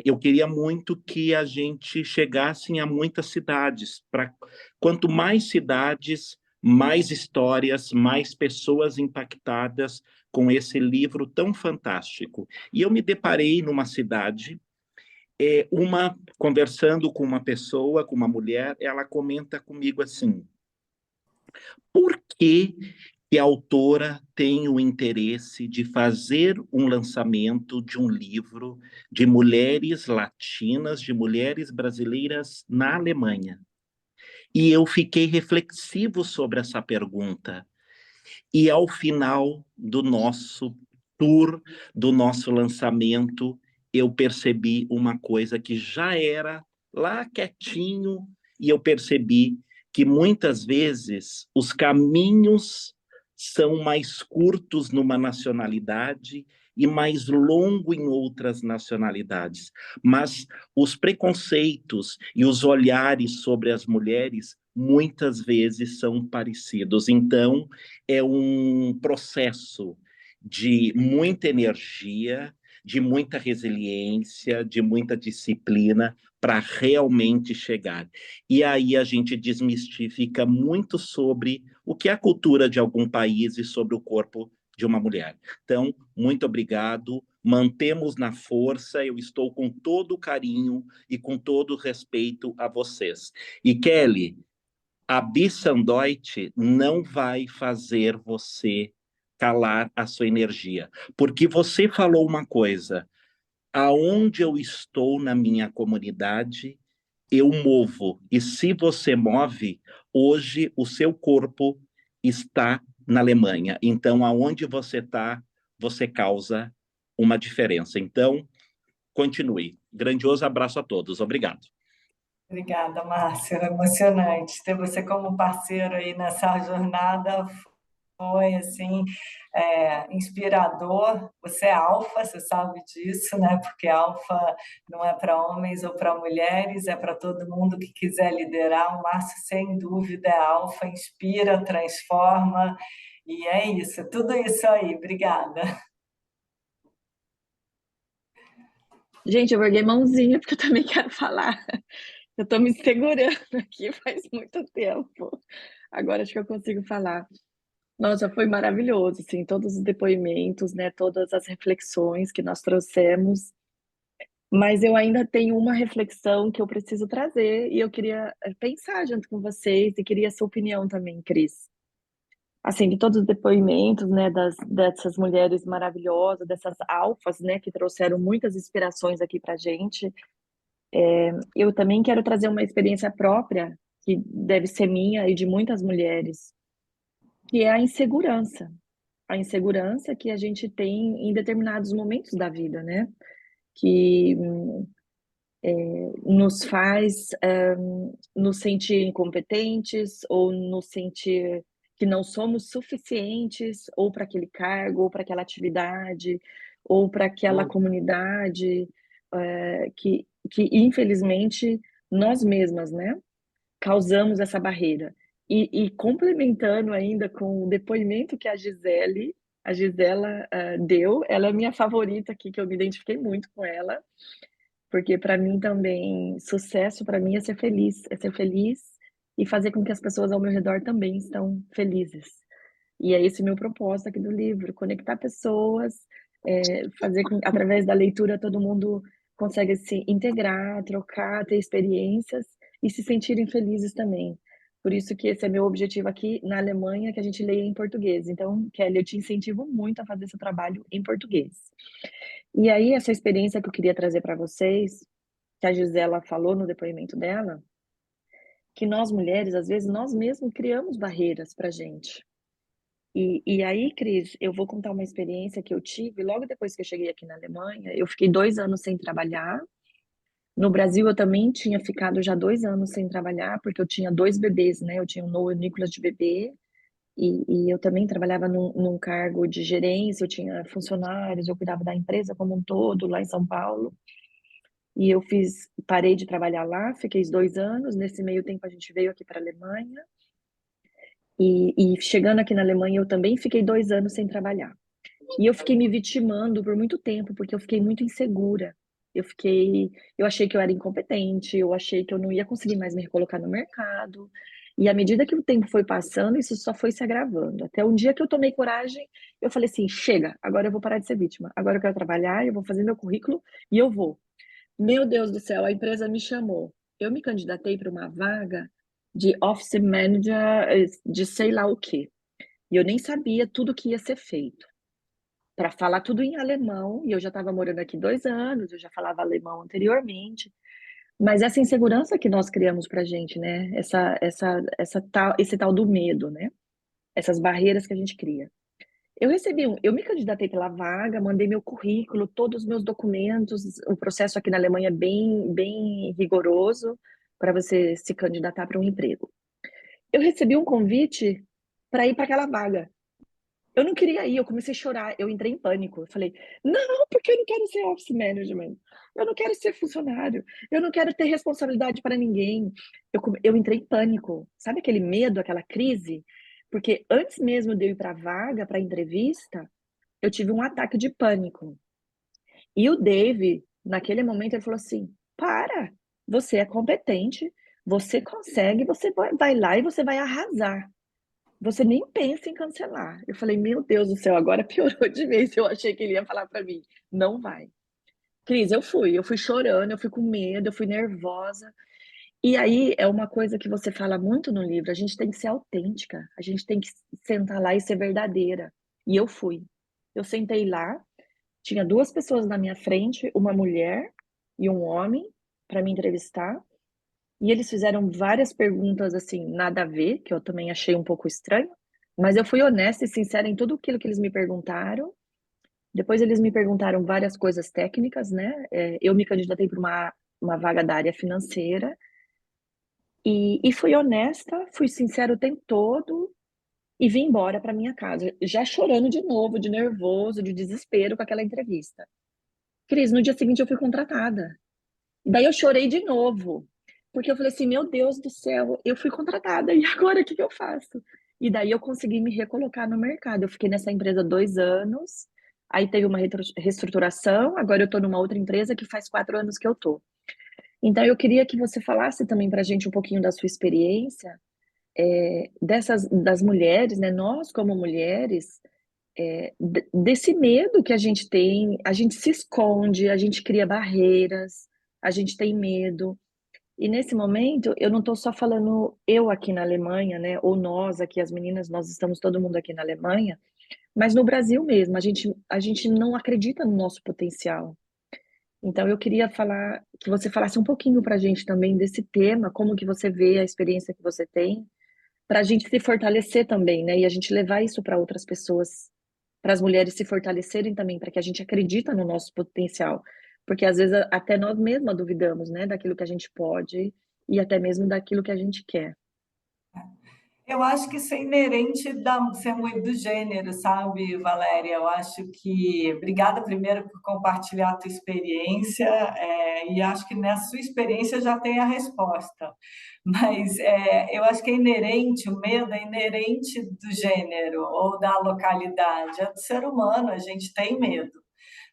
[SPEAKER 18] Eu queria muito que a gente chegasse a muitas cidades. Quanto mais cidades, mais histórias, mais pessoas impactadas com esse livro tão fantástico. E eu me deparei numa cidade, conversando com uma pessoa, com uma mulher, ela comenta comigo assim: por que a autora tem o interesse de fazer um lançamento de um livro de mulheres latinas, de mulheres brasileiras na Alemanha? E eu fiquei reflexivo sobre essa pergunta. E ao final do nosso tour, do nosso lançamento, eu percebi uma coisa que já era lá quietinho, e eu percebi que muitas vezes os caminhos são mais curtos numa nacionalidade e mais longo em outras nacionalidades. Mas os preconceitos e os olhares sobre as mulheres muitas vezes são parecidos. Então, é um processo de muita energia, de muita resiliência, de muita disciplina para realmente chegar. E aí a gente desmistifica muito sobre o que é a cultura de algum país e sobre o corpo de uma mulher. Então, muito obrigado, mantemos na força, eu estou com todo o carinho e com todo o respeito a vocês. E Kelly, a Bissandoit não vai fazer você calar a sua energia, porque você falou uma coisa: aonde eu estou na minha comunidade, eu movo. E se você move, hoje o seu corpo está na Alemanha. Então, aonde você está, você causa uma diferença. Então, continue. Grandioso abraço a todos. Obrigado.
[SPEAKER 2] Obrigada, Márcia. É emocionante ter você como parceiro aí nessa jornada. Foi assim, inspirador. Você é alfa, você sabe disso, né? Porque alfa não é para homens ou para mulheres, é para todo mundo que quiser liderar. O Márcio, sem dúvida, é alfa, inspira, transforma, e é isso, tudo isso aí. Obrigada.
[SPEAKER 1] Gente, eu erguei mãozinha porque eu também quero falar. Eu estou me segurando aqui faz muito tempo. Agora acho que eu consigo falar. Nossa, foi maravilhoso, assim, todos os depoimentos, né, todas as reflexões que nós trouxemos. Mas eu ainda tenho uma reflexão que eu preciso trazer e eu queria pensar junto com vocês e queria a sua opinião também, Cris. Assim, de todos os depoimentos, né, dessas mulheres maravilhosas, dessas alfas, né, que trouxeram muitas inspirações aqui pra gente. Eu também quero trazer uma experiência própria, que deve ser minha e de muitas mulheres, que é a insegurança. A insegurança que a gente tem em determinados momentos da vida, né? Que nos faz nos sentir incompetentes ou nos sentir que não somos suficientes ou para aquele cargo, ou para aquela atividade, ou para aquela comunidade, que infelizmente nós mesmas, né, causamos essa barreira. E complementando ainda com o depoimento que a Gisela deu, ela é minha favorita aqui, que eu me identifiquei muito com ela, porque para mim também, sucesso para mim é ser feliz e fazer com que as pessoas ao meu redor também estão felizes. E é esse meu propósito aqui do livro, conectar pessoas, fazer com através da leitura todo mundo consegue se integrar, trocar, ter experiências e se sentirem felizes também. Por isso que esse é meu objetivo aqui na Alemanha, que a gente leia em português. Então, Kelly, eu te incentivo muito a fazer esse trabalho em português. E aí, essa experiência que eu queria trazer para vocês, que a Gisela falou no depoimento dela, que nós mulheres, às vezes, nós mesmos criamos barreiras para gente. E aí, Cris, eu vou contar uma experiência que eu tive logo depois que eu cheguei aqui na Alemanha. Eu fiquei 2 anos sem trabalhar. No Brasil, eu também tinha ficado já 2 anos sem trabalhar, porque eu tinha 2 bebês, né? Eu tinha um Noah e o Nicolas de bebê, e eu também trabalhava num cargo de gerência, eu tinha funcionários, eu cuidava da empresa como um todo, lá em São Paulo. E eu parei de trabalhar lá, fiquei 2 anos. Nesse meio tempo, a gente veio aqui para a Alemanha. E chegando aqui na Alemanha, eu também fiquei 2 anos sem trabalhar. E eu fiquei me vitimando por muito tempo, porque eu fiquei muito insegura. Eu achei que eu era incompetente, eu achei que eu não ia conseguir mais me recolocar no mercado. E à medida que o tempo foi passando, isso só foi se agravando. Até um dia que eu tomei coragem, eu falei assim: chega, agora eu vou parar de ser vítima. Agora eu quero trabalhar, eu vou fazer meu currículo e eu vou. Meu Deus do céu, a empresa me chamou. Eu me candidatei para uma vaga de office manager de sei lá o quê. E eu nem sabia tudo que ia ser feito. Para falar tudo em alemão, e eu já estava morando aqui 2 anos, eu já falava alemão anteriormente. Mas essa insegurança que nós criamos para a gente, né? Esse tal do medo, né? Essas barreiras que a gente cria. Eu me candidatei pela vaga, mandei meu currículo, todos os meus documentos. O processo aqui na Alemanha é bem rigoroso para você se candidatar para um emprego. Eu recebi um convite para ir para aquela vaga. Eu não queria ir, eu comecei a chorar, eu entrei em pânico. Eu falei: não, porque eu não quero ser office management, eu não quero ser funcionário, eu não quero ter responsabilidade para ninguém. Eu entrei em pânico, sabe aquele medo, aquela crise? Porque antes mesmo de eu ir para a vaga, para a entrevista, eu tive um ataque de pânico. E o Dave, naquele momento, ele falou assim: para, você é competente, você consegue, você vai lá e você vai arrasar. Você nem pensa em cancelar. Eu falei: meu Deus do céu, agora piorou de vez. Eu achei que ele ia falar para mim: não vai. Cris, eu fui chorando, eu fui com medo, eu fui nervosa. E aí é uma coisa que você fala muito no livro: a gente tem que ser autêntica, a gente tem que sentar lá e ser verdadeira. E eu fui. Eu sentei lá, tinha 2 pessoas na minha frente, uma mulher e um homem, para me entrevistar. E eles fizeram várias perguntas, assim, nada a ver, que eu também achei um pouco estranho, mas eu fui honesta e sincera em tudo aquilo que eles me perguntaram. Depois eles me perguntaram várias coisas técnicas, né? Eu me candidatei para uma vaga da área financeira e fui honesta, fui sincera o tempo todo e vim embora para minha casa, já chorando de novo, de nervoso, de desespero com aquela entrevista. Cris, no dia seguinte eu fui contratada. E daí eu chorei de novo, porque eu falei assim: meu Deus do céu, eu fui contratada, e agora o que eu faço? E daí eu consegui me recolocar no mercado. Eu fiquei nessa empresa 2 anos, aí teve uma reestruturação, agora eu estou numa outra empresa que faz 4 anos que eu estou. Então eu queria que você falasse também para a gente um pouquinho da sua experiência, das mulheres, né? Nós como mulheres, desse medo que a gente tem, a gente se esconde, a gente cria barreiras, a gente tem medo. E nesse momento, eu não estou só falando eu aqui na Alemanha, né? Ou nós aqui, as meninas, nós estamos todo mundo aqui na Alemanha, mas no Brasil mesmo, a gente não acredita no nosso potencial. Então eu queria que você falasse um pouquinho para a gente também desse tema, como que você vê a experiência que você tem, para a gente se fortalecer também, né? E a gente levar isso para outras pessoas, para as mulheres se fortalecerem também, para que a gente acredita no nosso potencial. porque às vezes até nós mesmas duvidamos, né, daquilo que a gente pode e até mesmo daquilo que a gente quer.
[SPEAKER 2] Eu acho que isso é inerente da ser muito do gênero, sabe, Valéria? Eu acho que... Obrigada primeiro por compartilhar a tua experiência, e acho que na sua experiência já tem a resposta. Mas eu acho que é inerente, o medo é inerente do gênero ou da localidade. É do ser humano, a gente tem medo,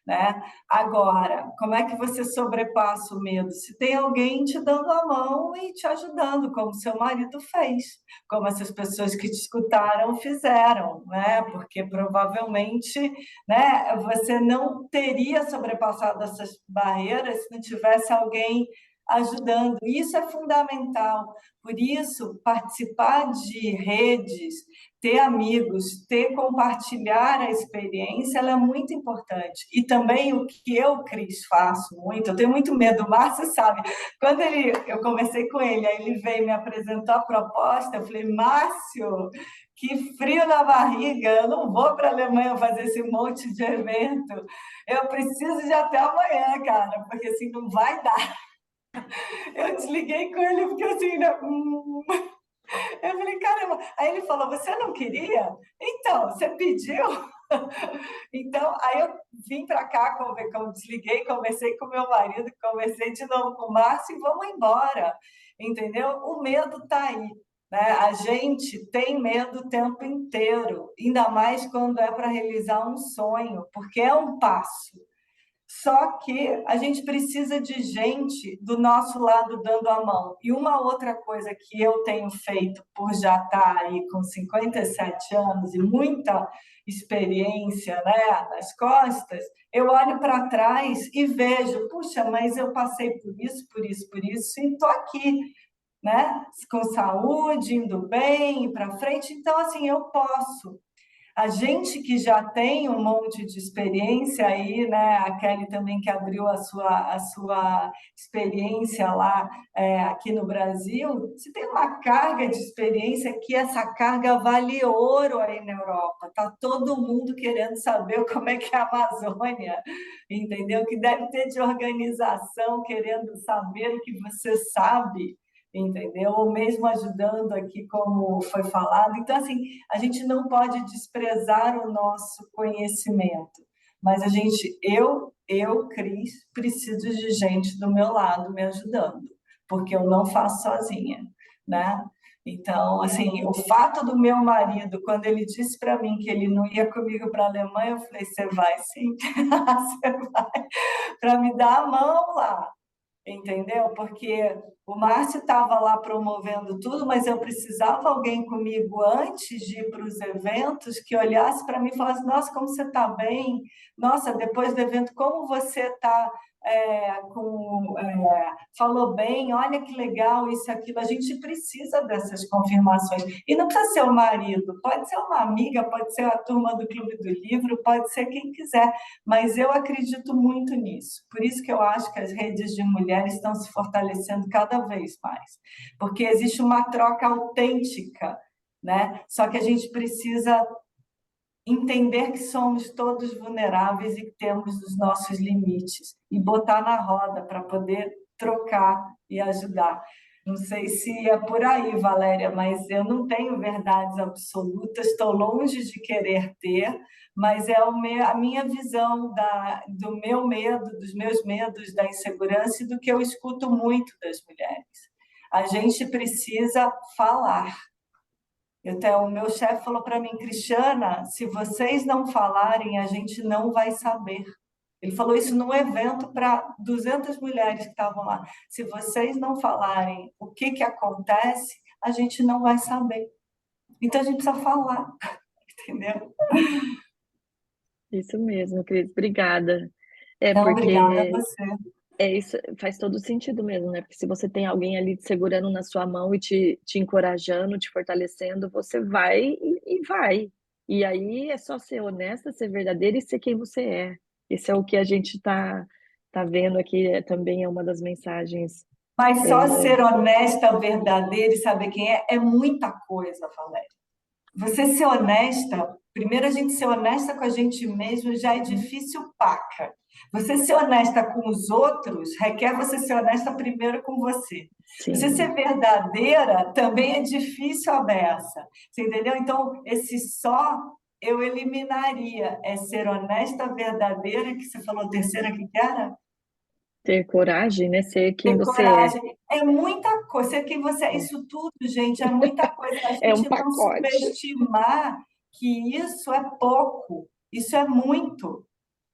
[SPEAKER 2] né? Agora, como é que você sobrepassa o medo? Se tem alguém te dando a mão e te ajudando, como seu marido fez, como essas pessoas que te escutaram fizeram, né? Porque provavelmente, né, você não teria sobrepassado essas barreiras se não tivesse alguém ajudando. Isso é fundamental. Por isso, participar de redes, ter amigos, compartilhar a experiência, ela é muito importante. E também o que eu, Cris, faço muito, eu tenho muito medo, o Márcio sabe, quando eu conversei com ele, aí ele veio e me apresentou a proposta, eu falei, Márcio, que frio na barriga, eu não vou para a Alemanha fazer esse monte de evento, eu preciso de até amanhã, cara, porque assim não vai dar. Eu desliguei com ele, porque assim, né? Eu falei, caramba. Aí ele falou, você não queria? Então, você pediu? Então, aí eu vim para cá, desliguei, conversei com meu marido, conversei de novo com o Márcio e vamos embora, entendeu? O medo está aí, né? A gente tem medo o tempo inteiro, ainda mais quando é para realizar um sonho, porque é um passo. Só que a gente precisa de gente do nosso lado dando a mão. E uma outra coisa que eu tenho feito por já estar aí com 57 anos e muita experiência, né, nas costas, eu olho para trás e vejo, puxa, mas eu passei por isso, e estou aqui, né, com saúde, indo bem, ir para frente. Então, assim, eu posso. A gente que já tem um monte de experiência aí, né? A Kelly também que abriu a sua experiência lá aqui no Brasil, você tem uma carga de experiência que essa carga vale ouro aí na Europa. Tá todo mundo querendo saber como é que é a Amazônia, entendeu? Que deve ter de organização querendo saber o que você sabe, entendeu? Ou mesmo ajudando aqui, como foi falado. Então, assim, a gente não pode desprezar o nosso conhecimento, mas eu, Cris, preciso de gente do meu lado me ajudando, porque eu não faço sozinha, né? Então, assim, o fato do meu marido, quando ele disse para mim que ele não ia comigo para a Alemanha, eu falei, você vai sim, você vai, para me dar a mão lá. Entendeu? Porque o Márcio estava lá promovendo tudo, mas eu precisava alguém comigo antes de ir para os eventos que olhasse para mim e falasse, nossa, como você está bem? Nossa, depois do evento, como você está falou bem, olha que legal isso e aquilo. A gente precisa dessas confirmações. E não precisa ser o marido, pode ser uma amiga, pode ser a turma do Clube do Livro, pode ser quem quiser, mas eu acredito muito nisso. Por isso que eu acho que as redes de mulheres estão se fortalecendo cada vez mais, porque existe uma troca autêntica, né? Só que a gente precisa entender que somos todos vulneráveis e que temos os nossos limites e botar na roda para poder trocar e ajudar. Não sei se é por aí, Valéria, mas eu não tenho verdades absolutas, estou longe de querer ter, mas é a minha visão do meu medo, dos meus medos, da insegurança e do que eu escuto muito das mulheres. A gente precisa falar. O meu chefe falou para mim, Cristiana, se vocês não falarem, a gente não vai saber. Ele falou isso num evento para 200 mulheres que estavam lá. Se vocês não falarem o que acontece, a gente não vai saber. Então, a gente precisa falar, entendeu?
[SPEAKER 1] Isso mesmo, Cris. Obrigada.
[SPEAKER 2] Não,
[SPEAKER 1] Porque
[SPEAKER 2] obrigada a você.
[SPEAKER 1] isso faz todo sentido mesmo, né? Porque se você tem alguém ali te segurando na sua mão e te encorajando, te fortalecendo, você vai e vai. E aí é só ser honesta, ser verdadeira e ser quem você é. Esse é o que a gente tá vendo aqui, também é uma das mensagens.
[SPEAKER 2] Mas só ser honesta, verdadeira e saber quem é muita coisa, Valéria. Você ser honesta, primeiro a gente ser honesta com a gente mesmo já é difícil, paca. Você ser honesta com os outros requer você ser honesta primeiro com você.
[SPEAKER 1] Sim.
[SPEAKER 2] Você ser verdadeira também é difícil a beça. Você entendeu? Então, esse só eu eliminaria. É ser honesta, verdadeira, que você falou terceira que era?
[SPEAKER 1] Ter coragem, né? Ser quem
[SPEAKER 2] Ter
[SPEAKER 1] você é.
[SPEAKER 2] coragem. É muita coisa. Ser quem você é. Isso tudo, gente, é muita coisa. A
[SPEAKER 1] É um
[SPEAKER 2] gente não
[SPEAKER 1] pacote.
[SPEAKER 2] subestimar que isso é pouco. Isso é muito.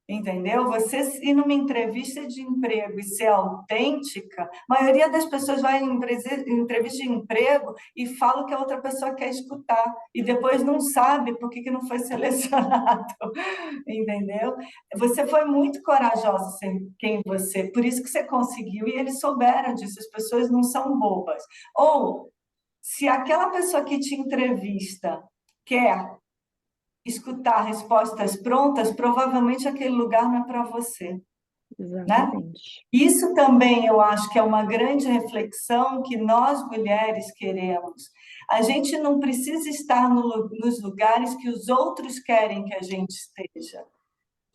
[SPEAKER 2] Entendeu? Você ir numa entrevista de emprego e ser autêntica, a maioria das pessoas vai em entrevista de emprego e fala que a outra pessoa quer escutar e depois não sabe por que não foi selecionado, entendeu? Você foi muito corajosa ser quem você, por isso que você conseguiu e eles souberam disso, as pessoas não são bobas. Ou, se aquela pessoa que te entrevista quer escutar respostas prontas, provavelmente aquele lugar não é para você.
[SPEAKER 1] Exatamente.
[SPEAKER 2] Né? Isso também eu acho que é uma grande reflexão que nós mulheres queremos. A gente não precisa estar nos lugares que os outros querem que a gente esteja.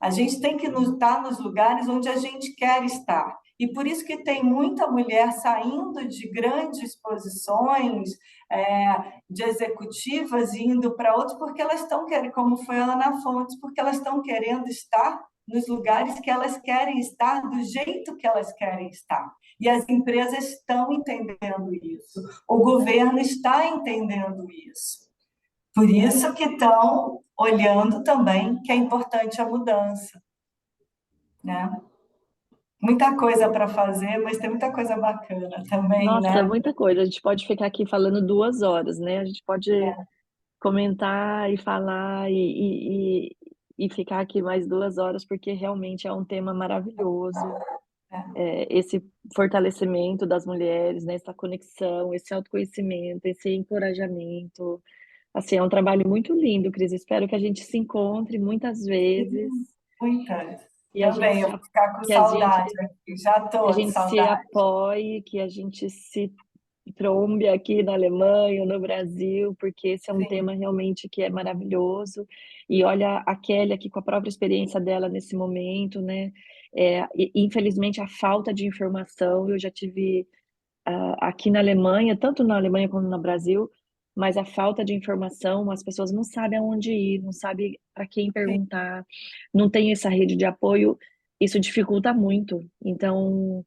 [SPEAKER 2] A gente tem que estar nos lugares onde a gente quer estar. E por isso que tem muita mulher saindo de grandes posições, de executivas, e indo para outros, porque elas estão querendo, como foi a Ana Fontes, porque elas estão querendo estar nos lugares que elas querem estar, do jeito que elas querem estar. E as empresas estão entendendo isso. O governo está entendendo isso. Por isso que estão olhando também que é importante a mudança, né? Muita coisa para fazer, mas tem muita coisa bacana também,
[SPEAKER 1] Nossa,
[SPEAKER 2] né?
[SPEAKER 1] muita coisa. A gente pode ficar aqui falando 2 horas, né? A gente pode comentar e falar e ficar aqui mais 2 horas, porque realmente é um tema maravilhoso. Esse fortalecimento das mulheres, né? Essa conexão, esse autoconhecimento, esse encorajamento. Assim, é um trabalho muito lindo, Cris. Espero que a gente se encontre muitas vezes.
[SPEAKER 2] Muitas.
[SPEAKER 1] E a
[SPEAKER 2] Também,
[SPEAKER 1] gente,
[SPEAKER 2] eu vou ficar com
[SPEAKER 1] que a
[SPEAKER 2] saudade
[SPEAKER 1] gente,
[SPEAKER 2] aqui. Já
[SPEAKER 1] que a
[SPEAKER 2] estou de
[SPEAKER 1] gente se
[SPEAKER 2] saudade.
[SPEAKER 1] apoie, que a gente se trombe aqui na Alemanha ou no Brasil, porque esse é um tema realmente que é maravilhoso. E olha a Kelly aqui com a própria experiência dela nesse momento, né? Infelizmente, a falta de informação, eu já tive aqui na Alemanha, tanto na Alemanha como no Brasil, mas a falta de informação, as pessoas não sabem aonde ir, não sabem para quem perguntar, não tem essa rede de apoio, isso dificulta muito. Então,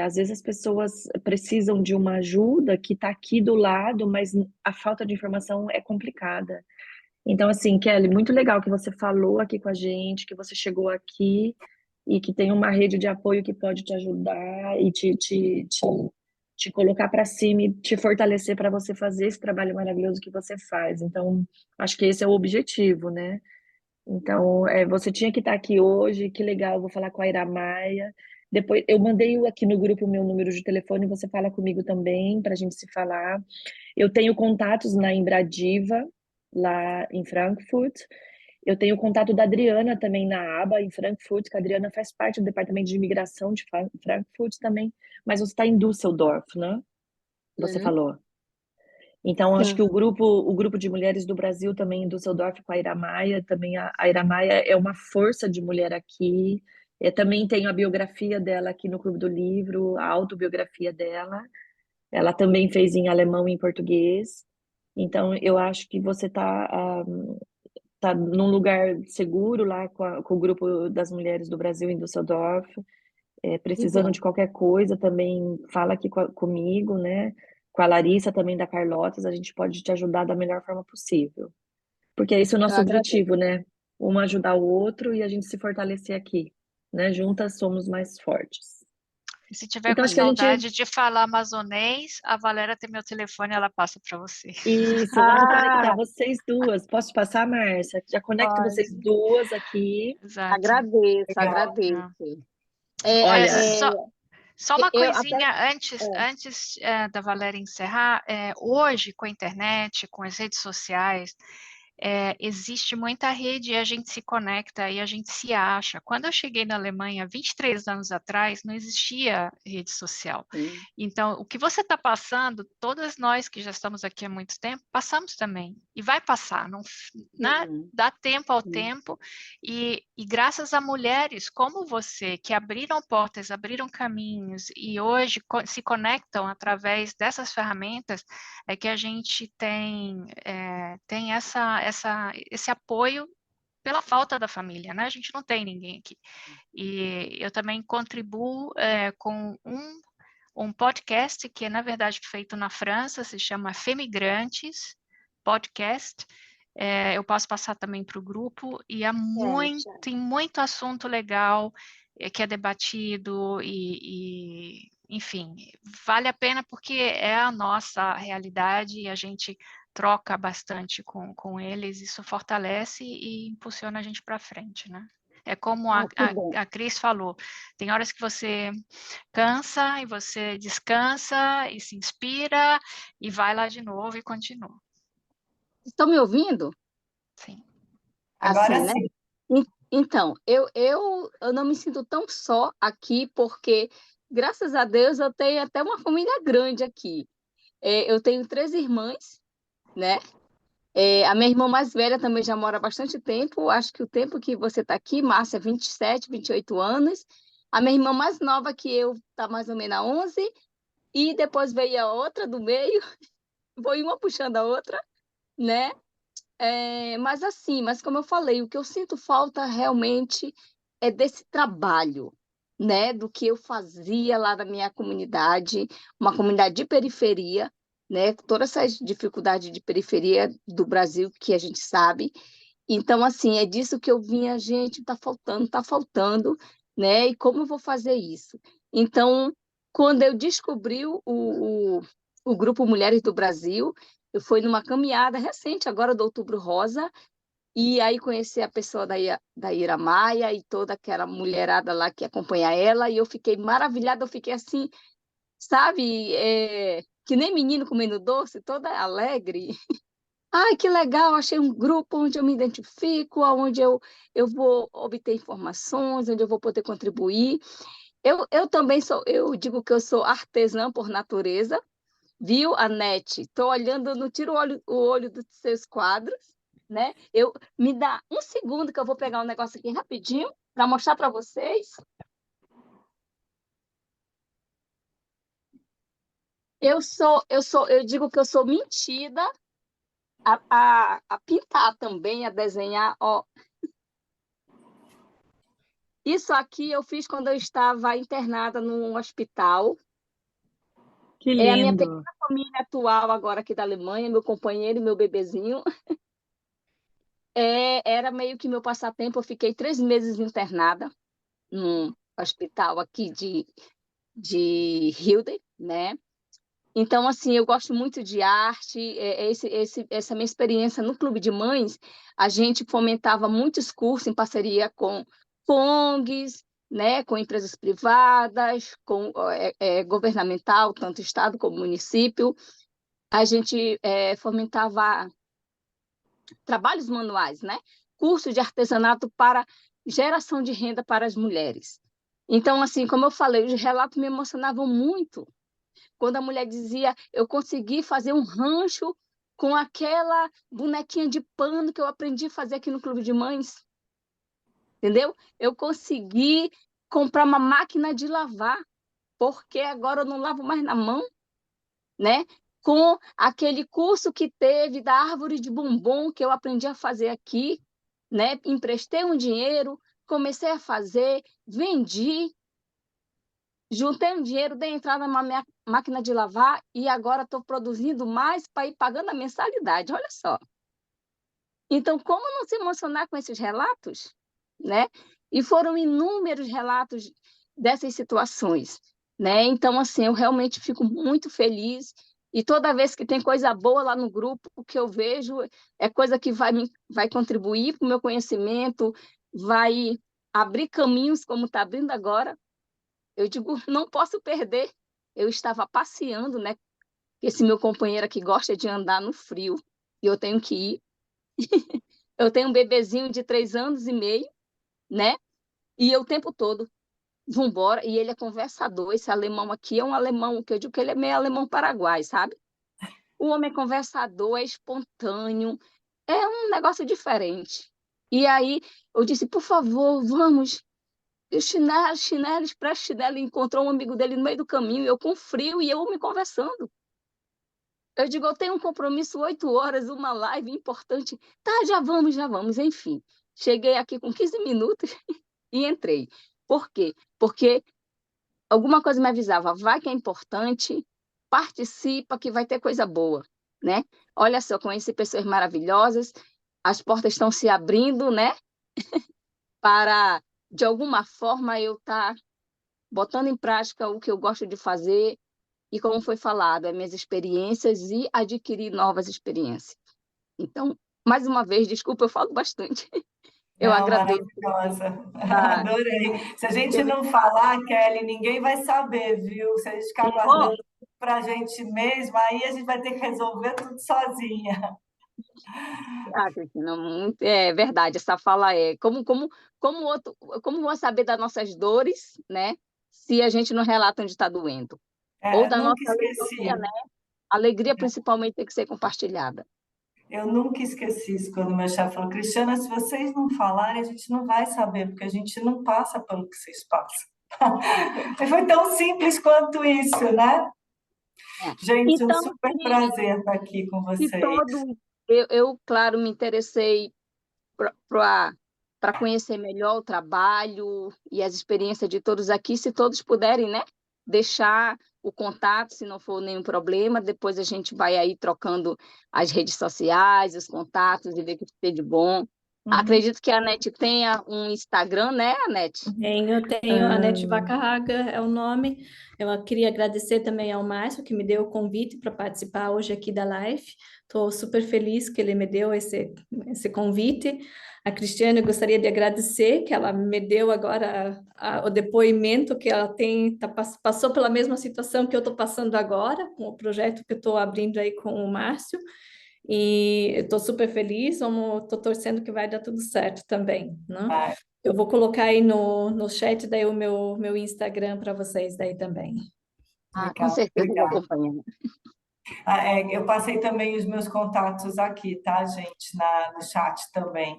[SPEAKER 1] às vezes as pessoas precisam de uma ajuda que está aqui do lado, mas a falta de informação é complicada. Então, assim, Kelly, muito legal que você falou aqui com a gente, que você chegou aqui e que tem uma rede de apoio que pode te ajudar e te colocar para cima e te fortalecer para você fazer esse trabalho maravilhoso que você faz. Então, acho que esse é o objetivo, né? Então, você tinha que estar aqui hoje, que legal, vou falar com a Ira Maia. Depois, eu mandei aqui no grupo o meu número de telefone, você fala comigo também, para a gente se falar. Eu tenho contatos na Embradiva, lá em Frankfurt. Eu tenho contato da Adriana também na aba, em Frankfurt, que a Adriana faz parte do departamento de imigração de Frankfurt também, mas você está em Düsseldorf, né? Você falou. Então, acho que o grupo de mulheres do Brasil também em Düsseldorf com a Ira Maia, também a Ira Maia é uma força de mulher aqui. Também tenho a biografia dela aqui no Clube do Livro, a autobiografia dela. Ela também fez em alemão e em português. Então, eu acho que você tá num lugar seguro lá com o grupo das mulheres do Brasil em Düsseldorf. Precisando de qualquer coisa, também fala aqui comigo, né? Com a Larissa também da Carlotas, a gente pode te ajudar da melhor forma possível. Porque esse é o nosso objetivo, né? Um ajudar o outro e a gente se fortalecer aqui, né? Juntas somos mais fortes.
[SPEAKER 15] E se tiver
[SPEAKER 1] Então,
[SPEAKER 15] com
[SPEAKER 1] acho que a
[SPEAKER 15] saudade
[SPEAKER 1] gente...
[SPEAKER 15] de falar amazonês, a Valéria tem meu telefone, ela passa para você.
[SPEAKER 1] Isso, vamos conectar vocês duas. Posso te passar, Márcia? Já conecto vocês
[SPEAKER 20] Pode.
[SPEAKER 1] duas aqui.
[SPEAKER 15] Exato.
[SPEAKER 20] Agradeço,
[SPEAKER 1] Legal.
[SPEAKER 20] agradeço.
[SPEAKER 1] Olha,
[SPEAKER 15] Só uma
[SPEAKER 20] eu
[SPEAKER 15] coisinha
[SPEAKER 20] até-
[SPEAKER 15] antes da Valéria encerrar. Hoje, com a internet, com as redes sociais, existe muita rede e a gente se conecta e a gente se acha. Quando eu cheguei na Alemanha, 23 anos atrás, não existia rede social. Então, o que você está passando, todas nós que já estamos aqui há muito tempo, passamos também. E vai passar, não, né? Dá tempo ao tempo. E graças a mulheres como você, que abriram portas, abriram caminhos e hoje se conectam através dessas ferramentas, é que a gente tem esse apoio pela falta da família, né? A gente não tem ninguém aqui. E eu também contribuo com um podcast que é, na verdade, feito na França, se chama Femigrantes Podcast. Eu posso passar também para o grupo, e tem muito assunto legal que é debatido enfim, vale a pena porque é a nossa realidade e a gente troca bastante com eles, isso fortalece e impulsiona a gente para frente, né? É como a Cris falou, tem horas que você cansa e você descansa e se inspira e vai lá de novo e continua.
[SPEAKER 17] Estão me ouvindo?
[SPEAKER 15] Sim.
[SPEAKER 2] Agora
[SPEAKER 17] Assim, né?
[SPEAKER 2] sim.
[SPEAKER 17] Então, eu não me sinto tão só aqui, porque, graças a Deus, eu tenho até uma família grande aqui. Eu tenho 3 irmãs, né? A minha irmã mais velha também já mora há bastante tempo. Acho que o tempo que você está aqui, Márcia, 27, 28 anos. A minha irmã mais nova que eu está mais ou menos a 11. E depois veio a outra do meio. Foi uma puxando a outra, né? Mas como eu falei, o que eu sinto falta realmente é desse trabalho, né? Do que eu fazia lá na minha comunidade, uma comunidade de periferia, né? Todas essas dificuldades de periferia do Brasil que a gente sabe. Então, assim, é disso que eu vinha, gente, tá faltando, né? E como eu vou fazer isso? Então, quando eu descobri o Grupo Mulheres do Brasil, eu fui numa caminhada recente, agora do Outubro Rosa, e aí conheci a pessoa da Ira Maia e toda aquela mulherada lá que acompanha ela, e eu fiquei maravilhada, eu fiquei assim, sabe, que nem menino comendo doce, toda alegre. Ai, que legal, achei um grupo onde eu me identifico, onde eu vou obter informações, onde eu vou poder contribuir. Eu também eu digo que eu sou artesã por natureza, viu, Anete? Estou olhando, não tiro o olho dos seus quadros, né? Me dá um segundo que eu vou pegar um negócio aqui rapidinho para mostrar para vocês. Eu digo que eu sou metida a pintar também, a desenhar, ó. Isso aqui eu fiz quando eu estava internada num hospital.
[SPEAKER 16] Que
[SPEAKER 17] É a minha
[SPEAKER 16] lindo.
[SPEAKER 17] pequena família atual agora aqui da Alemanha, meu companheiro e meu bebezinho. Era meio que meu passatempo. Eu fiquei 3 meses internada num hospital aqui de Hilden, né? Então, assim, eu gosto muito de arte. Essa minha experiência no Clube de Mães, a gente fomentava muitos cursos em parceria com ONGs, né, com empresas privadas, com governamental, tanto Estado como município. A gente fomentava trabalhos manuais, né? Curso de artesanato para geração de renda para as mulheres. Então, assim, como eu falei, os relatos me emocionavam muito. Quando a mulher dizia, eu consegui fazer um rancho com aquela bonequinha de pano que eu aprendi a fazer aqui no Clube de Mães. Entendeu? Eu consegui comprar uma máquina de lavar, porque agora eu não lavo mais na mão, né? Com aquele curso que teve da árvore de bombom que eu aprendi a fazer aqui, né? Emprestei um dinheiro, comecei a fazer, vendi, juntei um dinheiro, dei entrada na minha máquina de lavar e agora estou produzindo mais para ir pagando a mensalidade, olha só. Então, como não se emocionar com esses relatos, né? E foram inúmeros relatos dessas situações, né? Então, assim, eu realmente fico muito feliz e toda vez que tem coisa boa lá no grupo, o que eu vejo é coisa que vai contribuir para o meu conhecimento, vai abrir caminhos, como está abrindo agora. Eu digo, não posso perder. Eu estava passeando, né? Esse meu companheiro aqui gosta de andar no frio e eu tenho que ir. Eu tenho um bebezinho de 3 anos e meio, né? E eu o tempo todo, vambora. E ele é conversador. Esse alemão aqui é um alemão, que eu digo que ele é meio alemão paraguai, sabe? O homem é conversador, é espontâneo, é um negócio diferente. E aí eu disse, por favor, vamos. E chinelo, expresso chinelo, encontrou um amigo dele no meio do caminho, eu com frio e eu me conversando. Eu digo, eu tenho um compromisso 8 horas, uma live importante. Tá, já vamos, enfim. Cheguei aqui com 15 minutos e entrei. Por quê? Porque alguma coisa me avisava, vai que é importante, participa que vai ter coisa boa, né? Olha só, conheci pessoas maravilhosas, as portas estão se abrindo, né? Para, de alguma forma, eu estar botando em prática o que eu gosto de fazer e, como foi falado, as minhas experiências e adquirir novas experiências. Então, mais uma vez, desculpa, eu falo bastante. Eu
[SPEAKER 2] Não,
[SPEAKER 17] agradeço.
[SPEAKER 2] maravilhosa. Adorei. Se a gente não falar, Kelly, ninguém vai saber, viu? Se a gente ficar guardando para a gente mesma, aí a gente vai ter que resolver tudo sozinha.
[SPEAKER 17] Cristina, é verdade, essa fala é como vou saber das nossas dores, né? Se a gente não relata onde está doendo. Ou da nossa alegria, né? A alegria, principalmente, tem que ser compartilhada.
[SPEAKER 2] Eu nunca esqueci isso quando meu chefe falou, Cristiana, se vocês não falarem, a gente não vai saber, porque a gente não passa pelo que vocês passam. Foi tão simples quanto isso, né? Gente,
[SPEAKER 17] Então,
[SPEAKER 2] um super prazer estar aqui com vocês.
[SPEAKER 17] Eu, claro, me interessei para conhecer melhor o trabalho e as experiências de todos aqui, se todos puderem, né? Deixar o contato, se não for nenhum problema, depois a gente vai aí trocando as redes sociais, os contatos e ver o que tem de bom. Acredito que a Anete tenha um Instagram, né, Anete?
[SPEAKER 5] Tenho, Anete Vacarraga é o nome. Eu queria agradecer também ao Márcio, que me deu o convite para participar hoje aqui da live. Estou super feliz que ele me deu esse convite. A Cristiane, eu gostaria de agradecer, que ela me deu agora o depoimento que ela passou pela mesma situação que eu estou passando agora, com o projeto que eu estou abrindo aí com o Márcio. E estou super feliz, estou torcendo que vai dar tudo certo também, né? Eu vou colocar aí no chat daí o meu Instagram para vocês daí também.
[SPEAKER 17] Com certeza vou acompanhar.
[SPEAKER 2] Eu passei também os meus contatos aqui, tá, gente? No chat também.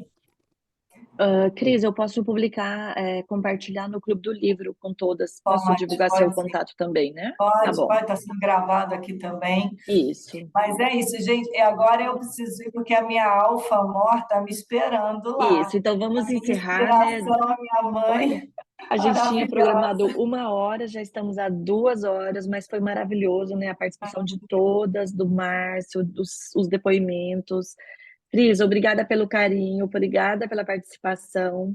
[SPEAKER 1] Cris, eu posso publicar, compartilhar no Clube do Livro com todas. Posso divulgar seu contato também, né?
[SPEAKER 2] Pode,
[SPEAKER 1] Tá bom.
[SPEAKER 2] pode estar sendo gravado aqui também.
[SPEAKER 1] Isso.
[SPEAKER 2] Mas é isso, gente. Agora eu preciso ir, porque a minha alfa mor está me esperando lá.
[SPEAKER 1] Isso, então vamos encerrar, né?
[SPEAKER 2] Minha mãe.
[SPEAKER 1] Olha, a gente tinha programado 1 hora, já estamos a 2 horas, mas foi maravilhoso, né? A participação de todas, do Márcio, os depoimentos. Cris, obrigada pelo carinho, obrigada pela participação.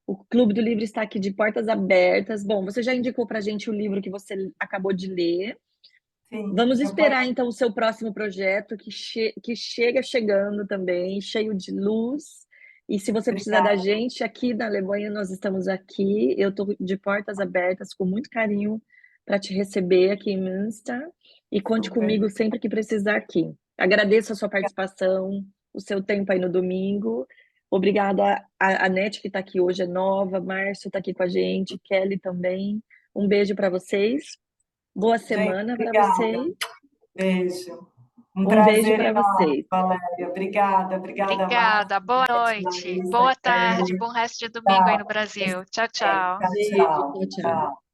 [SPEAKER 1] O Clube do Livro está aqui de portas abertas. Bom, você já indicou para a gente o livro que você acabou de ler.
[SPEAKER 2] Sim,
[SPEAKER 1] vamos esperar, então, o seu próximo projeto, que chega chegando também, cheio de luz. E se você precisar da gente, aqui na Alemanha, nós estamos aqui. Eu estou de portas abertas, com muito carinho, para te receber aqui em Münster. E conte comigo sempre que precisar aqui. Agradeço a sua participação, o seu tempo aí no domingo. Obrigada a Anete, que está aqui hoje, é nova. Márcio está aqui com a gente, Kelly também. Um beijo para vocês. Boa semana para vocês.
[SPEAKER 2] Beijo.
[SPEAKER 1] Um beijo para
[SPEAKER 2] enorme,
[SPEAKER 1] vocês.
[SPEAKER 2] Valéria. Obrigada.
[SPEAKER 15] Obrigada. Boa noite. Boa tarde. Bom resto de domingo aí no Brasil. Tchau, tchau.
[SPEAKER 2] Tchau.